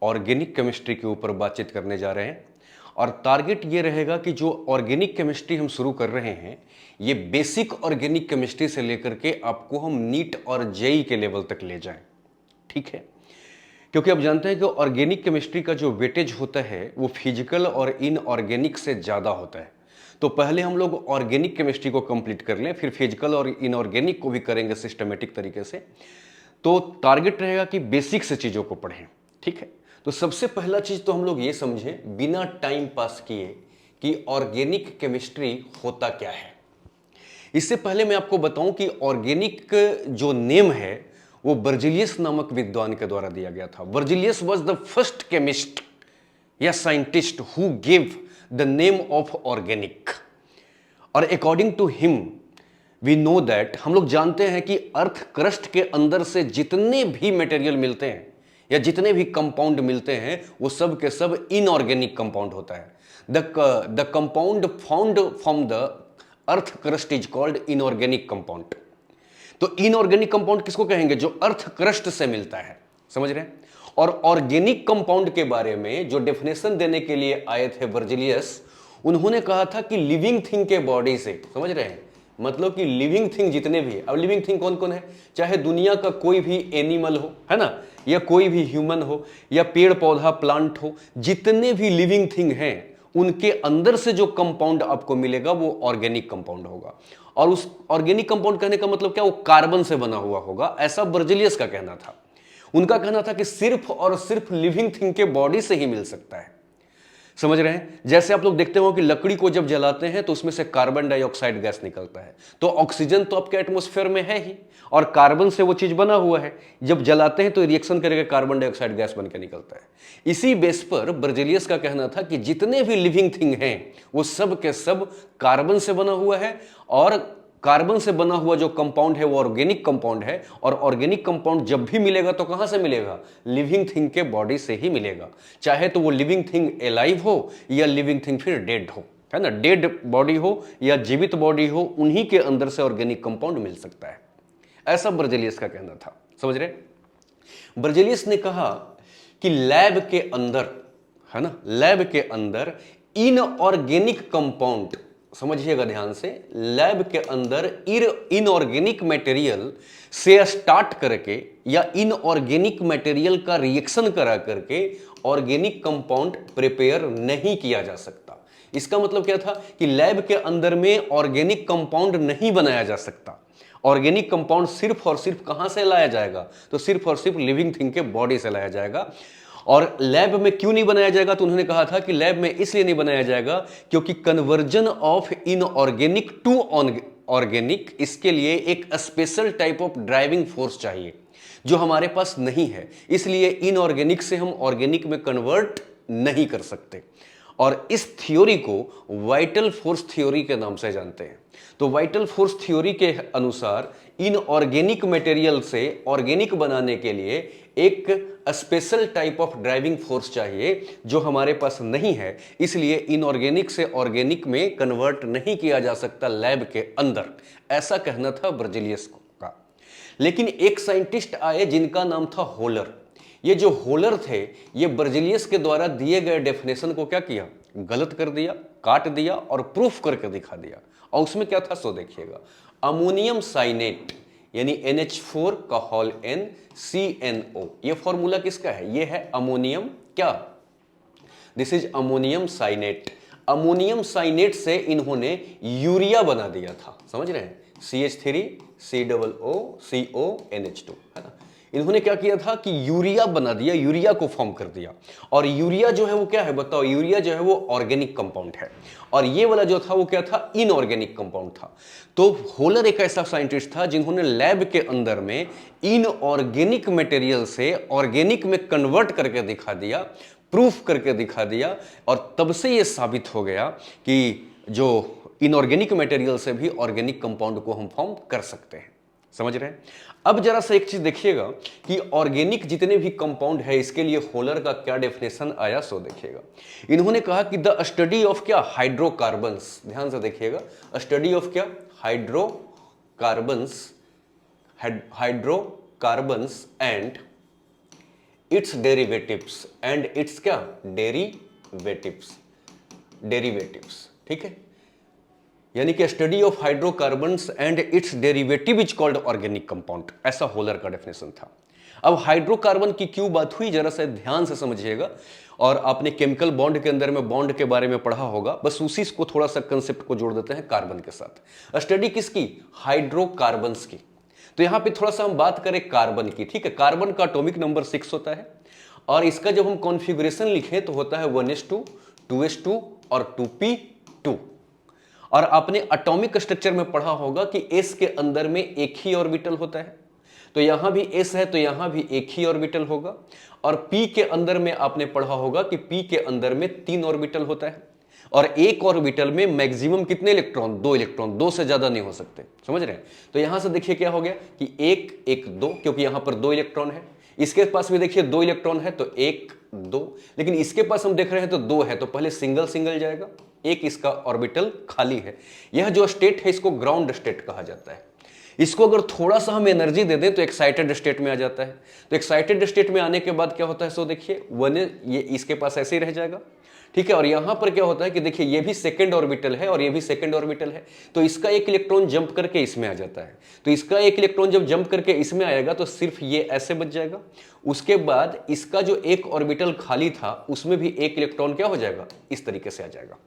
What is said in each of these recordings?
Organic chemistry के ऊपर बातचीत करने जा रहे हैं और टारगेट ये रहेगा कि जो ऑर्गेनिक केमिस्ट्री हम शुरू कर रहे हैं ये बेसिक ऑर्गेनिक केमिस्ट्री से लेकर के आपको हम नीट और जेई के लेवल तक ले जाएं। ठीक है, क्योंकि आप जानते हैं कि ऑर्गेनिक केमिस्ट्री का जो वेटेज होता है वो फिजिकल और इनऑर्गेनिक से ज़्यादा होता है। तो पहले हम लोग ऑर्गेनिक केमिस्ट्री को कंप्लीट कर लें, फिर फिजिकल और इनऑर्गेनिक को भी करेंगे सिस्टमेटिक तरीके से। तो टारगेट रहेगा कि बेसिक से चीज़ों को पढ़ें। ठीक है, तो सबसे पहला चीज़ तो हम लोग ये समझें बिना टाइम पास किए कि ऑर्गेनिक केमिस्ट्री होता क्या है। इससे पहले मैं आपको बताऊं कि ऑर्गेनिक जो नेम है वो बर्जिलियस नामक विद्वान के द्वारा दिया गया था। Berzelius was the first chemist या scientist who give the name of organic. और according to him we know that, हम लोग जानते हैं कि अर्थ क्रस्ट के अंदर से जितने भी मटेरियल मिलते हैं या जितने भी कंपाउंड मिलते हैं वो सब के सब इनऑर्गेनिक कंपाउंड होता है। The compound found from the earth crust is called inorganic compound. तो इनऑर्गेनिक कंपाउंड किसको कहेंगे? जो अर्थ क्रस्ट से मिलता है। समझ रहे हैं? और ऑर्गेनिक कंपाउंड के बारे में जो डेफिनेशन देने के लिए आए थे वर्जिलियस, उन्होंने कहा था कि लिविंग थिंग के बॉडी से, समझ रहे हैं, मतलब कि लिविंग थिंग जितने भी है। अब लिविंग थिंग कौन कौन है? चाहे दुनिया का कोई भी एनिमल हो, है ना, या कोई भी ह्यूमन हो, या पेड़ पौधा प्लांट हो, जितने भी लिविंग थिंग हैं उनके अंदर से जो कंपाउंड आपको मिलेगा वो ऑर्गेनिक कंपाउंड होगा। और उस ऑर्गेनिक कंपाउंड कहने का मतलब क्या? वो कार्बन से बना हुआ होगा, ऐसा बर्जिलियस का कहना था। उनका कहना था कि सिर्फ और सिर्फ लिविंग थिंग के बॉडी से ही मिल सकता है। समझ रहे हैं? जैसे आप लोग देखते हो कि लकड़ी को जब जलाते हैं तो उसमें से कार्बन डाइऑक्साइड गैस निकलता है, तो ऑक्सीजन तो आपके एटमॉस्फेयर में है ही और कार्बन से वो चीज बना हुआ है। जब जलाते हैं तो रिएक्शन करके कार्बन डाइऑक्साइड गैस बनकर निकलता है। इसी बेस पर बर्जिलियस का कहना था कि जितने भी लिविंग थिंग हैं वो सब के सब कार्बन से बना हुआ है, और कार्बन से बना हुआ जो कंपाउंड है वो ऑर्गेनिक कंपाउंड है। और ऑर्गेनिक कंपाउंड जब भी मिलेगा तो कहां से मिलेगा? लिविंग थिंग के बॉडी से ही मिलेगा, चाहे तो वो लिविंग थिंग एलाइव हो या लिविंग थिंग फिर डेड हो, है ना, डेड बॉडी हो या जीवित बॉडी हो, उन्हीं के अंदर से ऑर्गेनिक कंपाउंड मिल सकता है। ऐसा बर्जिलियस का कहना था। समझ रहे? बर्जिलियस ने कहा कि लैब के अंदर, है ना, लैब के अंदर इनऑर्गेनिक कंपाउंड, समझिएगा ध्यान से, लैब के अंदर इनऑर्गेनिक मटेरियल से स्टार्ट करके या इनऑर्गेनिक मटेरियल का रिएक्शन करा करके ऑर्गेनिक कंपाउंड प्रिपेयर नहीं किया जा सकता। इसका मतलब क्या था कि लैब के अंदर में ऑर्गेनिक कंपाउंड नहीं बनाया जा सकता। ऑर्गेनिक कंपाउंड सिर्फ और सिर्फ कहां से लाया जाएगा? तो सिर्फ और सिर्फ लिविंग थिंग के बॉडी से लाया जाएगा। और लैब में क्यों नहीं बनाया जाएगा? तो उन्होंने कहा था कि लैब में इसलिए नहीं बनाया जाएगा क्योंकि conversion of inorganic to organic, इसके लिए एक special type of driving force चाहिए जो हमारे पास नहीं है। इसलिए इनऑर्गेनिक से हम ऑर्गेनिक में कन्वर्ट नहीं कर सकते। और इस थ्योरी को वाइटल फोर्स थ्योरी के नाम से जानते हैं। तो वाइटल फोर्स थ्योरी के अनुसार इनऑर्गेनिक मटेरियल से ऑर्गेनिक बनाने के लिए एक special type of driving force चाहिए जो हमारे पास नहीं है। इसलिए इनऑर्गेनिक से ऑर्गेनिक में कन्वर्ट नहीं किया जा सकता लैब के अंदर, ऐसा कहना था बर्जिलियस का। लेकिन एक साइंटिस्ट आए जिनका नाम था होलर। ये जो होलर थे ये बर्जिलियस के द्वारा दिए गए डेफिनेशन को क्या किया? गलत कर दिया, काट दिया और प्रूफ करके दिखा दिया। और उसमें क्या था सो देखिएगा। अमोनियम साइनेट यानी NH4 का होल N CNO, ये फॉर्मूला किसका है? ये है अमोनियम, क्या? This is ammonium cyanate. Ammonium cyanate से इन्होंने यूरिया बना दिया था। समझ रहे हैं? CH3COOCONH2, है ना। इन्होंने क्या किया था कि यूरिया बना दिया, यूरिया को फॉर्म कर दिया। और यूरिया जो है वो क्या है बताओ? यूरिया जो है वो ऑर्गेनिक कंपाउंड है, और ये वाला जो था वो क्या था? इनऑर्गेनिक कंपाउंड था। तो होलर एक ऐसा साइंटिस्ट था जिन्होंने लैब के अंदर में इनऑर्गेनिक मटेरियल से ऑर्गेनिक में कन्वर्ट करके दिखा दिया, प्रूफ करके दिखा दिया। और तब से ये साबित हो गया कि जो इनऑर्गेनिक मटेरियल से भी ऑर्गेनिक कंपाउंड को हम फॉर्म कर सकते हैं। समझ रहे हैं? अब जरा सा एक चीज देखिएगा कि ऑर्गेनिक जितने भी कंपाउंड है इसके लिए होलर का क्या डेफिनेशन आया सो देखिएगा। इन्होंने कहा कि द स्टडी ऑफ क्या? हाइड्रोकार्बन्स। ध्यान से देखिएगा, स्टडी ऑफ क्या? Hydrocarbons, hydrocarbons and it's derivatives and it's क्या डेरिवेटिव्स, डेरिवेटिव्स, ठीक है। यानी कि study of hydrocarbons and it's derivative is called organic compound, ऐसा होलर का डेफिनेशन था। अब हाइड्रोकार्बन की क्यों बात हुई, जरा सा ध्यान से समझिएगा। और आपने केमिकल बॉन्ड के अंदर में बॉन्ड के बारे में पढ़ा होगा, बस उसी को थोड़ा सा कंसेप्ट को जोड़ देते हैं कार्बन के साथ। स्टडी किसकी, हाइड्रोकार्बन्स की। तो यहां पे थोड़ा सा हम बात करें कार्बन की, ठीक है। कार्बन का एटॉमिक नंबर 6 होता है और इसका जब हम कॉन्फ़िगरेशन लिखें तो होता है 1s2, 2s2 और 2p2। और आपने एटॉमिक स्ट्रक्चर में पढ़ा होगा कि s के अंदर में एक ही ऑर्बिटल होता है, तो यहां भी s है तो यहां भी एक ही ऑर्बिटल होगा। और p के अंदर में आपने पढ़ा होगा कि p के अंदर में 3 ऑर्बिटल होता है और एक ऑर्बिटल में मैक्सिमम कितने इलेक्ट्रॉन, 2 इलेक्ट्रॉन, 2 से ज्यादा नहीं हो सकते, समझ रहे हैं। तो यहां से देखिए क्या हो गया कि 1 1 2, क्योंकि यहां पर 2 इलेक्ट्रॉन है। इसके पास भी देखिए 2 इलेक्ट्रॉन है तो 1 2, लेकिन इसके पास हम देख रहे हैं तो 2 है, तो पहले सिंगल सिंगल जाएगा, एक इसका ऑर्बिटल खाली है। यह जो स्टेट है इसको ग्राउंड स्टेट कहा जाता है। इसको अगर थोड़ा सा हम एनर्जी दे दें तो एक्साइटेड स्टेट में आ जाता है। तो एक्साइटेड स्टेट में आने के बाद क्या होता है, सो देखिए 1 ये इसके पास ऐसे ही रह जाएगा, ठीक है। और यहां पर क्या होता है कि देखिए ये भी सेकंड ऑर्बिटल है और ये भी सेकंड ऑर्बिटल है, तो इसका एक इलेक्ट्रॉन जंप करके इसमें आ जाता है। तो इसका एक इलेक्ट्रॉन जब जंप करके इसमें आएगा तो सिर्फ ये ऐसे बच जाएगा। उसके बाद इसका जो एक ऑर्बिटल खाली था उसमें भी एक इलेक्ट्रॉन क्या हो जाएगा, इस तरीके से आ जाएगा।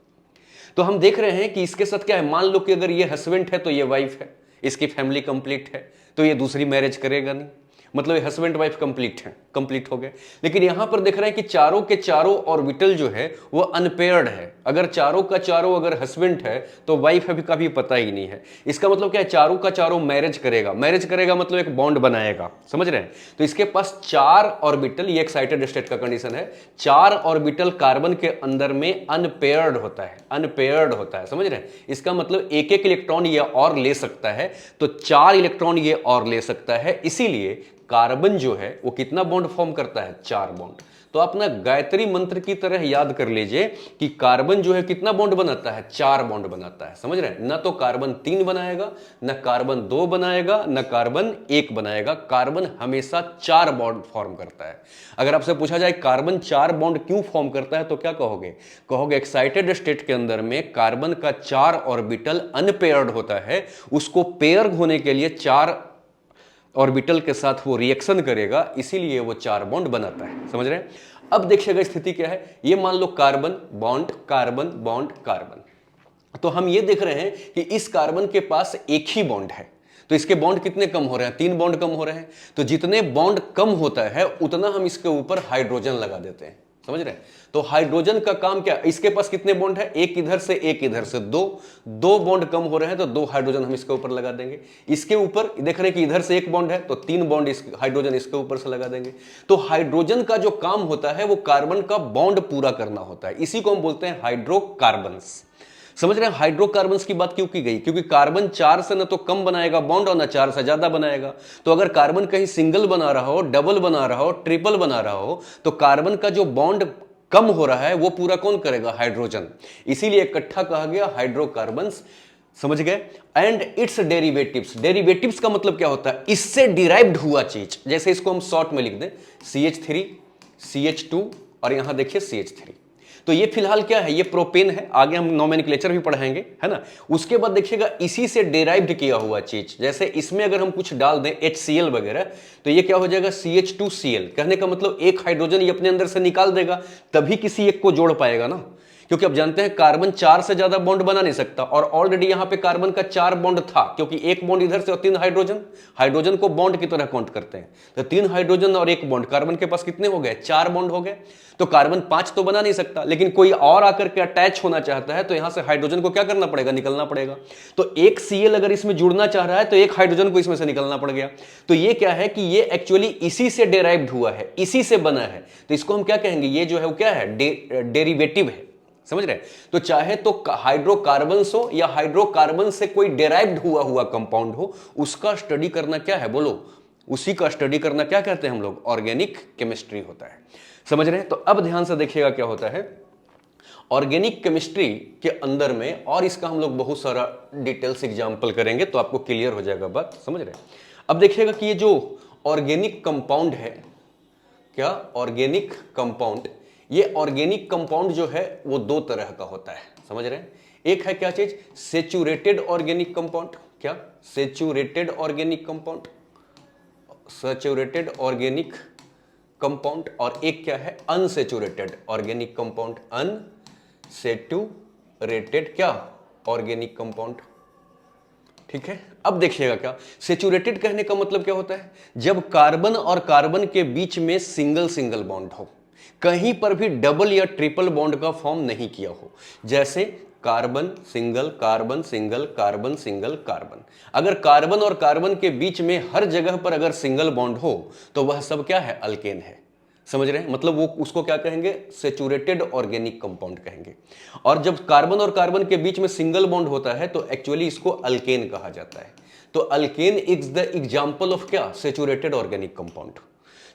तो हम देख रहे हैं कि इसके साथ क्या है, मान लो कि अगर ये हस्बैंड है तो ये वाइफ है, इसकी फैमिली कंप्लीट है, तो ये दूसरी मैरिज करेगा नहीं, मतलब ये हस्बैंड वाइफ कंप्लीट है, कंप्लीट हो गए। लेकिन यहां पर देख रहे हैं कि चारों के चारों ऑर्बिटल जो है वो अनपेयर्ड है। अगर चारों का चारों अगर हस्बैंड है तो वाइफ अभी का भी पता ही नहीं है। इसका मतलब क्या है, चारों का चारों मैरिज करेगा, मैरिज करेगा मतलब एक बॉन्ड बनाएगा, समझ रहे हैं। तो इसके पास 4 ऑर्बिटल, ये एक्साइटेड स्टेट का कंडीशन है, 4 ऑर्बिटल कार्बन के अंदर में अनपेयर्ड होता है, अनपेयर्ड होता है, समझ रहे हैं। इसका मतलब एक एक इलेक्ट्रॉन ये और ले सकता है, तो 4 इलेक्ट्रॉन ये और ले सकता है। इसीलिए कार्बन जो है वो कितना बॉन्ड फॉर्म करता है, 4 बॉन्ड। तो अपना गायत्री मंत्र की तरह याद कर लीजिए कि कार्बन जो है कितना बॉन्ड बनाता है, 4 बॉन्ड बनाता है, समझ रहे हैं। ना तो कार्बन 3 बनाएगा, ना कार्बन 2 बनाएगा, ना कार्बन 1 बनाएगा, कार्बन हमेशा 4 बॉन्ड फॉर्म करता है। अगर आपसे पूछा जाए कार्बन 4 बॉन्ड क्यों फॉर्म करता है तो क्या कहोगे, कहोगे एक्साइटेड स्टेट के अंदर में कार्बन का 4 ऑर्बिटल अनपेयर्ड होता है, उसको पेयर होने के लिए 4 ऑर्बिटल के साथ वो रिएक्शन करेगा, इसीलिए वो 4 बॉन्ड बनाता है, समझ रहे हैं। अब देखिएगा स्थिति क्या है, ये मान low carbon bond carbon bond carbon, तो हम ये देख रहे हैं कि इस कार्बन के पास एक ही बॉन्ड है, तो इसके बॉन्ड कितने कम हो रहे हैं, 3 बॉन्ड कम हो रहे हैं। तो जितने बॉन्ड कम होता है उतना हम इसके ऊपर हाइड्रोजन लगा देते हैं, समझ रहे हैं। तो हाइड्रोजन का काम क्या, इसके पास कितने बॉन्ड है, एक इधर से एक इधर से, 2 बॉन्ड कम हो रहे हैं तो 2 हाइड्रोजन हम इसके ऊपर लगा देंगे। इसके ऊपर देख रहे हैं कि इधर से एक बॉन्ड है तो 3 बॉन्ड इस हाइड्रोजन इसके ऊपर से लगा देंगे। तो हाइड्रोजन का जो काम होता है वो कार्बन का बॉन्ड पूरा करना होता है, इसी को हम बोलते हैं हाइड्रोकार्बन्स, समझ रहे हैं। हाइड्रोकार्बन्स की बात क्यों की गई, क्योंकि कार्बन 4 से ना तो कम बनाएगा बॉन्ड और ना 4 से ज्यादा बनाएगा। तो अगर कार्बन कहीं सिंगल बना रहा हो, डबल बना रहा हो, ट्रिपल बना रहा हो, तो कार्बन का जो बॉन्ड कम हो रहा है वो पूरा कौन करेगा, हाइड्रोजन। इसीलिए इकट्ठा कहा गया हाइड्रोकार्बन्स, समझ गए। एंड इट्स डेरिवेटिव्स, डेरिवेटिव्स का मतलब क्या होता है, इससे डिराइव्ड हुआ चीज। जैसे इसको हम शॉर्ट में लिख दें CH3 CH2 और यहां देखिए CH3। तो ये फिलहाल क्या है, ये प्रोपेन है, आगे हम नोमेनक्लेचर भी पढ़ाएंगे, है ना। उसके बाद देखिएगा इसी से डेराइव्ड किया हुआ चीज, जैसे इसमें अगर हम कुछ डाल दें HCl वगैरह, तो ये क्या हो जाएगा CH2Cl। कहने का मतलब एक हाइड्रोजन ये अपने अंदर से निकाल देगा, तभी किसी एक को जोड़ पाएगा ना, क्योंकि अब जानते हैं कार्बन 4 से ज्यादा बॉन्ड बना नहीं सकता। और ऑलरेडी यहां पे कार्बन का 4 बॉन्ड था, क्योंकि एक बॉन्ड इधर से और 3 हाइड्रोजन, हाइड्रोजन को बॉन्ड की तरह काउंट करते हैं। तो 3 हाइड्रोजन और 1 बॉन्ड, कार्बन के पास कितने हो गए, 4 बॉन्ड हो गए। तो कार्बन 5 तो बना नहीं सकता, लेकिन कोई और आकर के अटैच होना चाहता है तो यहां से हाइड्रोजन को क्या करना पड़ेगा, निकलना पड़ेगा। तो एक Cl अगर इसमें जुड़ना चाह रहा है तो एक हाइड्रोजन को इसमें से निकलना पड़ गया। तो ये क्या है कि ये एक्चुअली इसी से डेराइव्ड हुआ है, इसी से बना है। तो इसको हम क्या कहेंगे, ये जो है वो क्या है, डेरिवेटिव है, समझ रहे हैं। तो चाहे तो हाइड्रोकार्बन्स हो या हाइड्रोकार्बन से कोई डेराइव्ड हुआ कंपाउंड हो, उसका स्टडी करना क्या है, बोलो, उसी का स्टडी करना क्या कहते हैं हम लोग, ऑर्गेनिक केमिस्ट्री होता है, समझ रहे हैं। तो अब ध्यान से देखिएगा क्या होता है ऑर्गेनिक केमिस्ट्री के अंदर में, और इसका हम लोग बहुत सारा डिटेल्स एग्जाम्पल करेंगे तो आपको क्लियर हो जाएगा बात, समझ रहे हैं। अब देखिएगा कि ये जो ऑर्गेनिक कंपाउंड है, क्या, ऑर्गेनिक कंपाउंड। ये ऑर्गेनिक कंपाउंड जो है वो दो तरह का होता है, समझ रहे हैं। एक है क्या चीज, सेचुरेटेड ऑर्गेनिक कंपाउंड। क्या, saturated organic compound, saturated organic compound. और एक क्या है, अनसेचुरेटेड ऑर्गेनिक कंपाउंड, अनसेचुरेटेड क्या, ऑर्गेनिक कंपाउंड। ठीक है, अब देखिएगा क्या, सेचुरेटेड कहने का मतलब क्या होता है, जब कार्बन और कार्बन के बीच में सिंगल सिंगल बॉन्ड हो, कहीं पर भी डबल या ट्रिपल बॉन्ड का फॉर्म नहीं किया हो। जैसे carbon single carbon single carbon single carbon, अगर कार्बन और कार्बन के बीच में हर जगह पर अगर सिंगल बॉन्ड हो तो वह सब क्या है, अल्केन है। समझ रहे हैं, मतलब वो उसको क्या कहेंगे, सेचुरेटेड ऑर्गेनिक कंपाउंड कहेंगे। और जब कार्बन और कार्बन के बीच में सिंगल बॉन्ड होता है तो एक्चुअली इसको अल्केन कहा जाता है। तो alkane is the example of क्या, सेचुरेटेड ऑर्गेनिक कंपाउंड।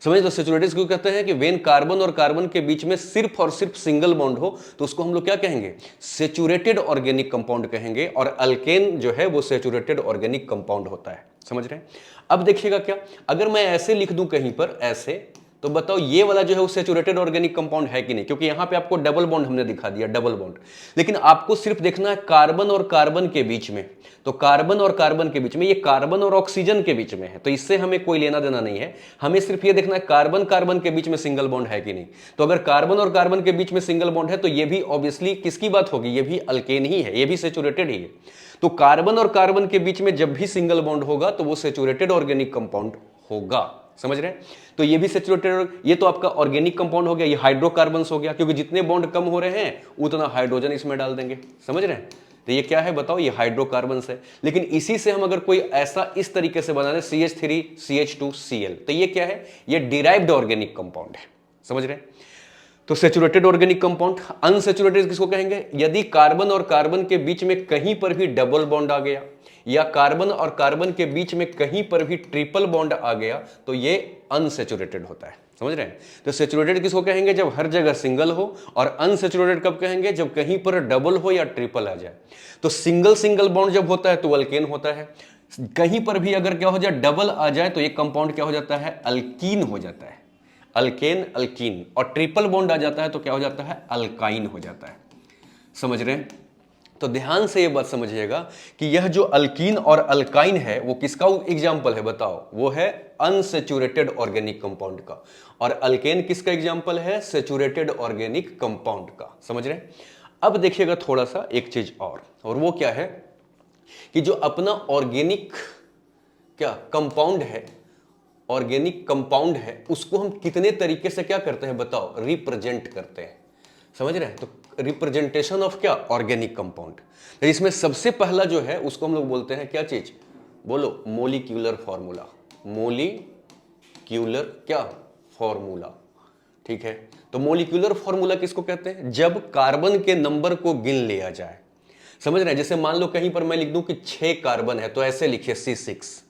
समझ, तो सेचुरेटेड क्यों कहते हैं कि वेन कार्बन और कार्बन के बीच में सिर्फ और सिर्फ सिंगल बॉन्ड हो तो उसको हम लोग क्या कहेंगे, सेचुरेटेड ऑर्गेनिक कंपाउंड कहेंगे। और अल्केन जो है वो सेचुरेटेड ऑर्गेनिक कंपाउंड होता है, समझ रहे हैं। अब देखिएगा क्या, अगर मैं ऐसे लिख दूं कहीं पर ऐसे, तो बताओ ये वाला जो है वो सेचुरेटेड ऑर्गेनिक कंपाउंड है कि नहीं, क्योंकि यहां पे आपको डबल बॉन्ड हमने दिखा दिया, डबल बॉन्ड। लेकिन आपको सिर्फ देखना है कार्बन और कार्बन के बीच में, तो कार्बन और कार्बन के बीच में, ये कार्बन और ऑक्सीजन के बीच में है, तो इससे हमें कोई लेना देना नहीं है। हमें सिर्फ ये देखना है कार्बन कार्बन के बीच में सिंगल बॉन्ड है कि नहीं। तो अगर कार्बन और कार्बन के बीच में सिंगल बॉन्ड है तो ये भी ऑब्वियसली किसकी बात होगी, ये भी अल्केन ही है, ये भी सेचुरेटेड ही है। तो कार्बन और कार्बन के बीच में जब भी सिंगल बॉन्ड होगा तो वो सेचुरेटेड ऑर्गेनिक कंपाउंड होगा, समझ रहे हैं। तो ये भी सेचुरेटेड, ये तो आपका ऑर्गेनिक कंपाउंड हो गया, ये हाइड्रोकार्बन्स हो गया, क्योंकि जितने बॉन्ड कम हो रहे हैं उतना हाइड्रोजन इसमें डाल देंगे, समझ रहे हैं। तो ये क्या है बताओ, ये हाइड्रोकार्बन्स है। लेकिन इसी से हम अगर कोई ऐसा इस तरीके से बना दें CH3 CH2 Cl, तो ये क्या है, ये डिराइव्ड ऑर्गेनिक कंपाउंड है, समझ रहे हैं। तो सेचुरेटेड ऑर्गेनिक कंपाउंड। अनसेचुरेटेड किसको कहेंगे, यदि कार्बन और कार्बन के बीच में कहीं पर भी डबल बॉन्ड आ गया या कार्बन और कार्बन के बीच में कहीं पर भी ट्रिपल बॉन्ड आ गया तो ये अनसेचुरेटेड होता है, समझ रहे हैं। तो सेचुरेटेड किसको कहेंगे, जब हर जगह सिंगल हो। और अनसेचुरेटेड कब कहेंगे, जब कहीं पर डबल हो या ट्रिपल आ जाए। तो सिंगल सिंगल बॉन्ड जब होता है तो अल्केन होता है, कहीं पर भी अगर क्या हो जाए, डबल आ जाए तो ये कंपाउंड क्या हो जाता है, अल्कीन हो जाता है, अल्केन अल्कीन। और ट्रिपल बॉन्ड आ जाता है तो क्या हो जाता है, अल्काइन हो जाता है, समझ रहे हैं। तो ध्यान से ये बात समझिएगा कि यह जो अल्कीन और अल्काइन है वो किसका एग्जाम्पल है बताओ, वो है अनसेचुरेटेड ऑर्गेनिक कंपाउंड का। और अल्केन किसका एग्जाम्पल है, सेचुरेटेड ऑर्गेनिक कंपाउंड का, समझ रहे हैं। अब देखिएगा थोड़ा सा एक चीज और वो क्या है कि जो अपना ऑर्गेनिक क्या कंपाउंड है, ऑर्गेनिक कंपाउंड है, उसको हम कितने तरीके से क्या करते हैं बताओ, रिप्रेजेंट करते हैं, समझ रहे हैं। तो रिप्रेजेंटेशन ऑफ क्या, ऑर्गेनिक कंपाउंड। इसमें सबसे पहला जो है उसको हम लोग बोलते हैं क्या चीज, बोलो, मोलिक्यूलर फॉर्मूला। मोलिक्यूलर क्या फॉर्मूला, ठीक है। तो मोलिक्यूलर फॉर्मूला किसको कहते हैं, जब कार्बन के नंबर को गिन लिया जाए, समझ रहे हैं। जैसे मान लो कहीं पर मैं लिख दूं कि 6 कार्बन है तो ऐसे लिखिए C6,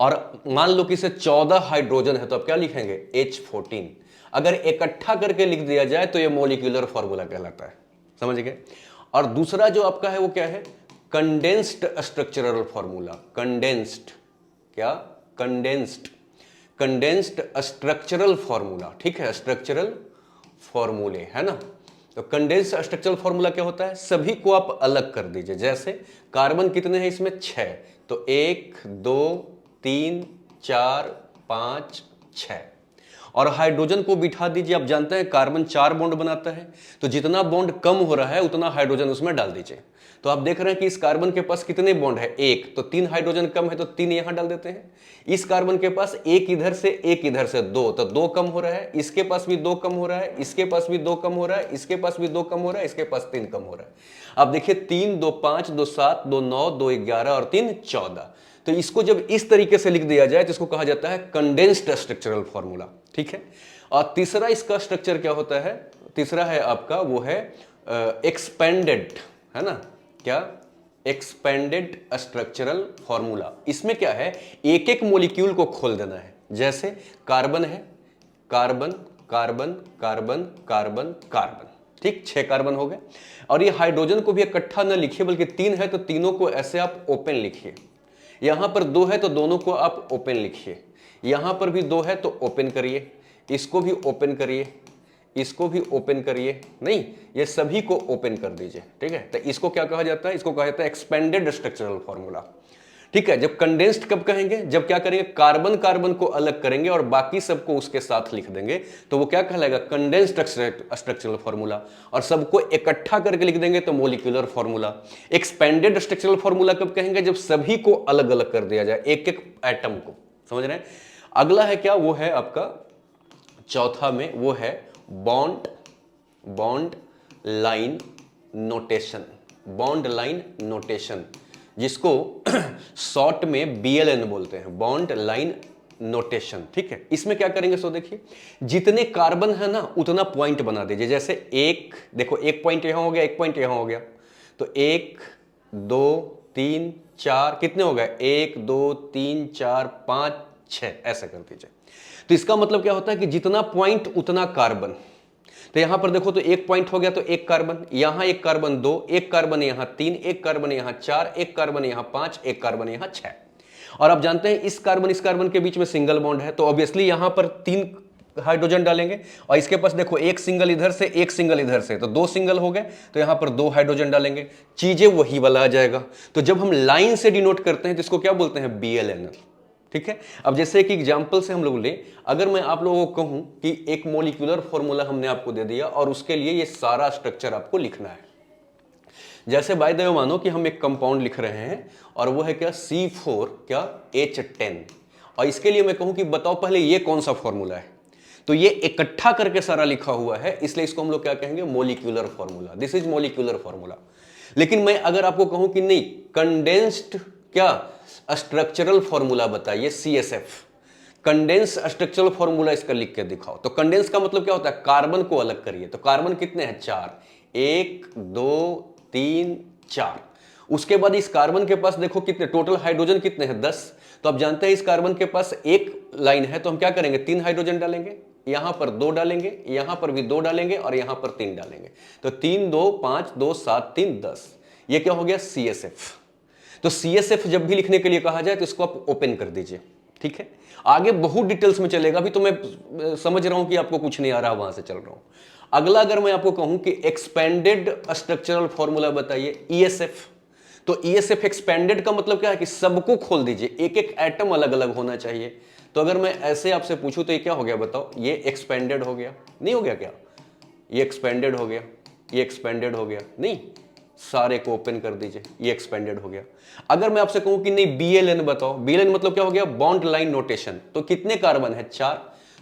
और मान लो कि इसे 14 हाइड्रोजन है तो आप क्या लिखेंगे, H14। अगर इकट्ठा करके लिख दिया जाए तो ये मोलिक्यूलर फॉर्मूला कहलाता है, समझ गए। और दूसरा जो आपका है वो क्या है, कंडेंस्ड स्ट्रक्चरल फॉर्मूला। कंडेंस्ड क्या, कंडेंस्ड स्ट्रक्चरल फॉर्मूला, ठीक है, स्ट्रक्चरल फॉर्मूले है ना। तो कंडेंस्ड स्ट्रक्चरल फॉर्मूला क्या होता है, सभी को आप अलग कर दीजिए। जैसे कार्बन कितने हैं इसमें, 6, तो 1 2 3 4 5 6। और हाइड्रोजन को बिठा दीजिए, आप जानते हैं कार्बन 4 बॉन्ड बनाता है, तो जितना बॉन्ड कम हो रहा है उतना हाइड्रोजन उसमें डाल दीजिए। तो आप देख रहे हैं कि इस कार्बन के पास कितने बॉन्ड है, 1, तो 3 हाइड्रोजन कम है तो 3 यहां डाल देते हैं। इस कार्बन के पास एक इधर से एक इधर से 2, तो 2 कम हो रहा है, इसके पास भी 2 कम हो रहा है, इसके पास भी 2 कम हो रहा है, इसके पास भी 2 कम हो रहा है, इसके पास 3 कम हो रहा है। आप देखिए 3 2 5 2 7 2 9 2 11 और 3 14। तो इसको जब इस तरीके से लिख दिया जाए तो इसको कहा जाता है कंडेंस्ड स्ट्रक्चरल फॉर्मूला, ठीक है। और तीसरा इसका स्ट्रक्चर क्या होता है, तीसरा है आपका वो है एक्सपेंडेड, है ना, क्या, एक्सपेंडेड स्ट्रक्चरल फॉर्मूला। इसमें क्या है, एक एक मॉलिक्यूल को खोल देना है। जैसे कार्बन है, carbon carbon carbon carbon carbon, ठीक, 6 कार्बन हो गए। और ये हाइड्रोजन को भी इकट्ठा न लिखिए बल्कि 3 है तो तीनों को ऐसे आप ओपन लिखिए। यहां पर 2 है तो दोनों को आप ओपन लिखिए, यहां पर भी 2 है तो ओपन करिए, इसको भी ओपन करिए, इसको भी ओपन करिए, नहीं ये सभी को ओपन कर दीजिए, ठीक है। तो इसको क्या कहा जाता है, इसको कहा जाता है एक्सपेंडेड स्ट्रक्चरल फॉर्मूला, ठीक है। जब कंडेंस्ड कब कहेंगे, जब क्या करेंगे, कार्बन कार्बन को अलग करेंगे और बाकी सबको उसके साथ लिख देंगे, तो वो क्या कहलाएगा, कंडेंस्ड स्ट्रक्चरल फॉर्मूला। और सबको इकट्ठा करके लिख देंगे तो molecular formula. Expanded structural formula कब कहेंगे, जब सभी को अलग अलग कर दिया जाए, एक एक एटम को, समझ रहे हैं। अगला है क्या, वो है आपका चौथा में, वो है bond line notation, bond line notation, जिसको शॉर्ट में BLN बोलते हैं, बॉन्ड लाइन नोटेशन, ठीक है। इसमें क्या करेंगे, सो देखिए, जितने कार्बन है ना उतना पॉइंट बना दीजिए। जैसे एक, देखो एक पॉइंट यहां हो गया, एक पॉइंट यहां हो गया, तो 1 2 3 4 कितने हो गए, 1 2 3 4 5 6, ऐसे कर दीजिए। तो इसका मतलब क्या होता है कि जितना पॉइंट उतना कार्बन। तो यहां पर देखो, तो एक पॉइंट हो गया तो एक कार्बन, यहां एक कार्बन 2, एक कार्बन यहां 3, एक कार्बन यहां 4, एक कार्बन यहां 5, एक कार्बन यहां 6। और आप जानते हैं इस कार्बन के बीच में सिंगल बॉन्ड है, तो ऑब्वियसली यहां पर 3 हाइड्रोजन डालेंगे, और इसके पास देखो एक सिंगल इधर से, एक सिंगल इधर से, तो 2 सिंगल हो गए, तो यहां पर 2 हाइड्रोजन डालेंगे, चीजें वही वाला आ जाएगा। तो जब हम लाइन से डिनोट करते हैं तो इसको क्या बोलते हैं, BLN, ठीक है। अब जैसे एक एग्जांपल से हम लोग ले, अगर मैं आप लोगों को कहूं कि एक मॉलिक्यूलर फॉर्मूला हमने आपको दे दिया और उसके लिए ये सारा स्ट्रक्चर आपको लिखना है। जैसे बाय द वे मानो कि हम एक कंपाउंड लिख रहे हैं और वो है क्या, C4 क्या H10, और इसके लिए मैं कहूं कि बताओ पहले ये कौन सा फॉर्मूला है, तो ये इकट्ठा करके सारा लिखा हुआ है, इसलिए इसको हम लोग क्या कहेंगे, molecular formula, this is molecular formula. लेकिन मैं अगर आपको कहूं कि नहीं, कंडेंस्ड क्या स्ट्रक्चरल फॉर्मूला बताइए, CSF, कंडेंस स्ट्रक्चरल फॉर्मूला इसका लिख के दिखाओ। तो कंडेंस का मतलब क्या होता है, कार्बन को अलग करिए। तो कार्बन कितने हैं, 4, 1 2 3 4। उसके बाद इस कार्बन के पास देखो कितने टोटल हाइड्रोजन कितने हैं, 10। तो आप जानते हैं इस कार्बन के पास एक लाइन है, तो हम क्या करेंगे, 3 हाइड्रोजन डालेंगे, यहां पर 2 डालेंगे, यहां पर भी 2 डालेंगे और यहां पर 3 डालेंगे। तो 3 2 5 2 7 3 10, ये क्या हो गया, CSF। तो CSF जब भी लिखने के लिए कहा जाए तो इसको आप ओपन कर दीजिए, ठीक है। आगे बहुत डिटेल्स में चलेगा, अभी तो मैं समझ रहा हूं कि आपको कुछ नहीं आ रहा, वहां से चल रहा हूं। अगला अगर मैं आपको कहूं कि एक्सपेंडेड स्ट्रक्चरल फॉर्मूला बताइए, ESF। तो ESF एक्सपेंडेड का मतलब क्या है कि सबको खोल दीजिए, एक एक एटम अलग अलग होना चाहिए। तो अगर मैं ऐसे आपसे पूछूं तो ये क्या हो गया, बताओ, ये एक्सपेंडेड हो गया, नहीं हो गया क्या, ये एक्सपेंडेड हो गया, ये एक्सपेंडेड हो गया, नहीं, सारे को ओपन कर दीजिए, ये एक्सपेंडेड हो गया। अगर मैं आपसे कहूं कि नहीं BLN बताओ, BLN मतलब क्या हो गया, बॉन्ड लाइन नोटेशन। तो कितने कार्बन है, 4,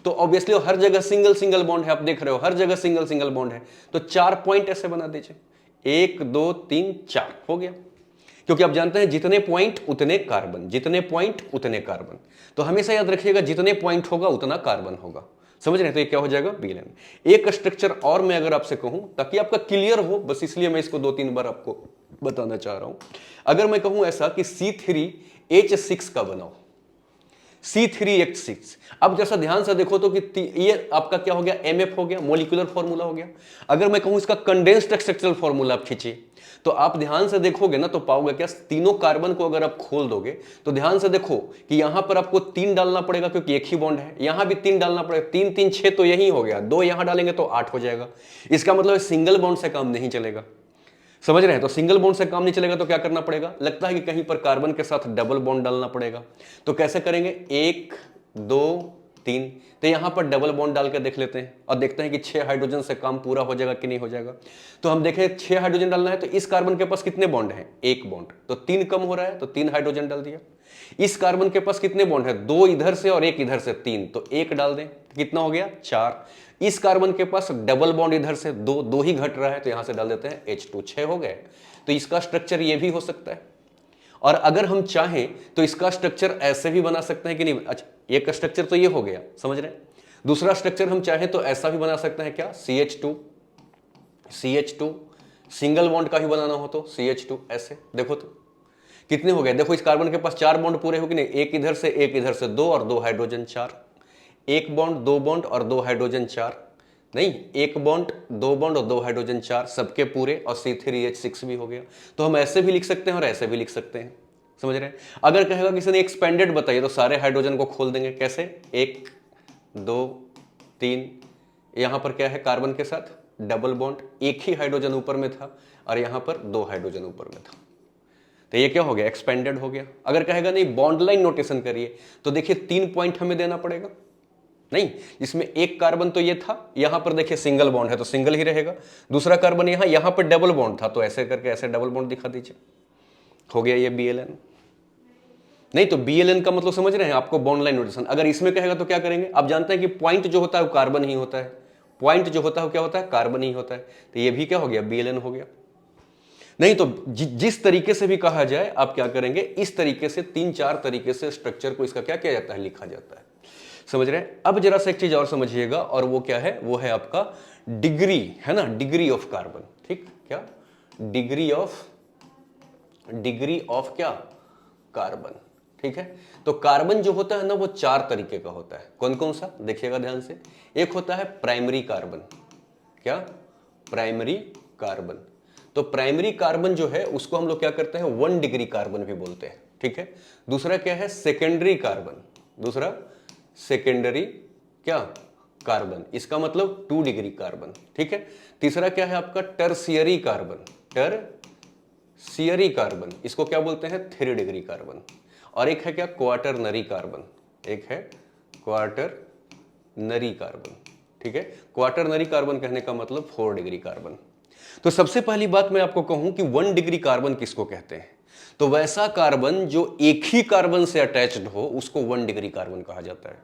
तो ऑब्वियसली हर जगह सिंगल सिंगल बॉन्ड है, आप देख रहे हो हर जगह सिंगल सिंगल बॉन्ड है, तो 4 पॉइंट ऐसे बना दीजिए, 1 2 3 4 हो गया। क्योंकि आप जानते हैं जितने पॉइंट उतने कार्बन, जितने पॉइंट उतने कार्बन। तो हमेशा याद रखिएगा जितने पॉइंट होगा उतना कार्बन होगा, समझ रहे हैं। तो ये क्या हो जाएगा, BLN। एक स्ट्रक्चर और मैं अगर आपसे कहूं ताकि आपका क्लियर हो, बस इसलिए मैं इसको 2-3 बार आपको बताना चाह रहा हूं। अगर मैं कहूं ऐसा कि C3H6 का बनाओ, C3H6, अब जैसा ध्यान से देखो तो कि ये आपका क्या हो गया, MF हो गया, मॉलिक्यूलर फॉर्मूला हो गया। अगर मैं कहूं इसका कंडेंस्ड स्ट्रक्चरल फॉर्मूला आप खींचिए, तो आप ध्यान से देखोगे ना तो पाओगे क्या, तीनों कार्बन को अगर आप खोल दोगे तो ध्यान से देखो कि यहां पर आपको 3 डालना पड़ेगा क्योंकि एक ही बॉन्ड है, यहां भी 3 डालना पड़ेगा, 3 3 6 तो यही हो गया, 2 यहां डालेंगे तो 8 हो जाएगा। इसका मतलब सिंगल बॉन्ड से काम नहीं चलेगा, समझ रहे हैं। तो सिंगल बॉन्ड से काम नहीं चलेगा तो क्या करना पड़ेगा, लगता है कि कहीं पर कार्बन के साथ डबल बॉन्ड डालना पड़ेगा। तो कैसे करेंगे, 1 2 3, तो यहां पर डबल बॉन्ड डाल के देख लेते हैं और देखते हैं कि 6 हाइड्रोजन से काम पूरा हो जाएगा कि नहीं हो जाएगा। तो हम देखें 6 हाइड्रोजन डालना है, तो इस कार्बन के पास कितने बॉन्ड हैं, 1 बॉन्ड, तो 3 कम हो रहा है, तो 3 हाइड्रोजन डाल दिया। इस कार्बन के पास कितने बॉन्ड है, 2 इधर से और 1 इधर से, 3, तो 1 डाल दें, कितना हो गया, 4। इस कार्बन के पास डबल बॉन्ड इधर से 2 ही घट रहा है, तो यहां से डाल देते हैं H2, 6 हो गए। तो इसका स्ट्रक्चर ये भी हो सकता है। और अगर हम चाहें तो इसका स्ट्रक्चर ऐसे भी बना सकते हैं कि नहीं, अच्छा एक स्ट्रक्चर तो ये हो गया, समझ रहे हैं। दूसरा स्ट्रक्चर हम चाहें तो ऐसा भी बना सकते हैं, क्या, CH2 सिंगल बॉन्ड का भी बनाना हो तो CH2, ऐसे देखो तो कितने हो गए, देखो इस कार्बन के पास 4 बॉन्ड पूरे हो कि नहीं, एक इधर से 1 इधर से, 2 और 2 हाइड्रोजन 4, 1 बॉन्ड 2 बॉन्ड और 2 हाइड्रोजन 4, नहीं 1 बॉन्ड 2 बॉन्ड और 2 हाइड्रोजन 4, सबके पूरे, और C3H6 भी हो गया। तो हम ऐसे भी लिख सकते हैं और ऐसे भी लिख सकते हैं, समझ रहे हैं। अगर कहेगा किसी ने एक्सपेंडेड बताइए तो सारे हाइड्रोजन को खोल देंगे, कैसे, 1 2 3, यहां पर क्या है कार्बन के साथ डबल बॉन्ड, एक ही हाइड्रोजन ऊपर में था और यहां पर 2 हाइड्रोजन ऊपर में था, तो ये क्या हो गया एक्सपेंडेड हो गया। अगर कहेगा नहीं बॉन्ड लाइन नोटेशन करिए तो देखिए 3 पॉइंट हमें देना पड़ेगा, नहीं इसमें एक कार्बन तो ये था, यहां पर देखिए सिंगल बॉन्ड है तो सिंगल ही रहेगा, दूसरा कार्बन यहां पर डबल बॉन्ड था तो ऐसे करके ऐसे डबल बॉन्ड दिखा दीजिए, हो गया ये BLN। नहीं तो BLN का मतलब समझ रहे हैं आपको, बॉन्ड लाइन नोटेशन। अगर इसमें कहेगा तो क्या करेंगे, आप जानते हैं कि पॉइंट जो होता है वो कार्बन ही होता है, पॉइंट जो होता है वो क्या होता है कार्बन ही होता है, तो ये भी क्या हो गया BLN हो गया। नहीं तो जिस तरीके से भी कहा जाए आप क्या करेंगे, इस तरीके से 3-4 तरीके से स्ट्रक्चर को इसका क्या किया जाता है लिखा जाता है, समझ रहे हैं। अब जरा सा एक चीज और समझिएगा और वो क्या है, वो है आपका डिग्री, है ना, डिग्री ऑफ कार्बन, ठीक, क्या डिग्री ऑफ क्या कार्बन, ठीक है। तो कार्बन जो होता है ना वो 4 तरीके का होता है, कौन कौन सा देखिएगा ध्यान से। एक होता है प्राइमरी कार्बन, क्या प्राइमरी कार्बन, तो प्राइमरी कार्बन जो है उसको हम लोग क्या करते हैं 1 डिग्री कार्बन भी बोलते हैं, ठीक है। दूसरा क्या है सेकेंडरी कार्बन, दूसरा सेकेंडरी क्या कार्बन, इसका मतलब 2 डिग्री कार्बन, ठीक है। तीसरा क्या है आपका टर्शियरी कार्बन, टर्शियरी कार्बन, इसको क्या बोलते हैं 3 डिग्री कार्बन। और एक है क्या क्वार्टरनरी कार्बन, एक है क्वार्टरनरी कार्बन, ठीक है। क्वार्टरनरी कार्बन कहने का मतलब 4 डिग्री कार्बन। तो सबसे पहली बात मैं आपको कहूं कि 1 डिग्री कार्बन किसको कहते हैं, तो वैसा कार्बन जो एक ही कार्बन से अटैच्ड हो उसको 1 डिग्री कार्बन कहा जाता है।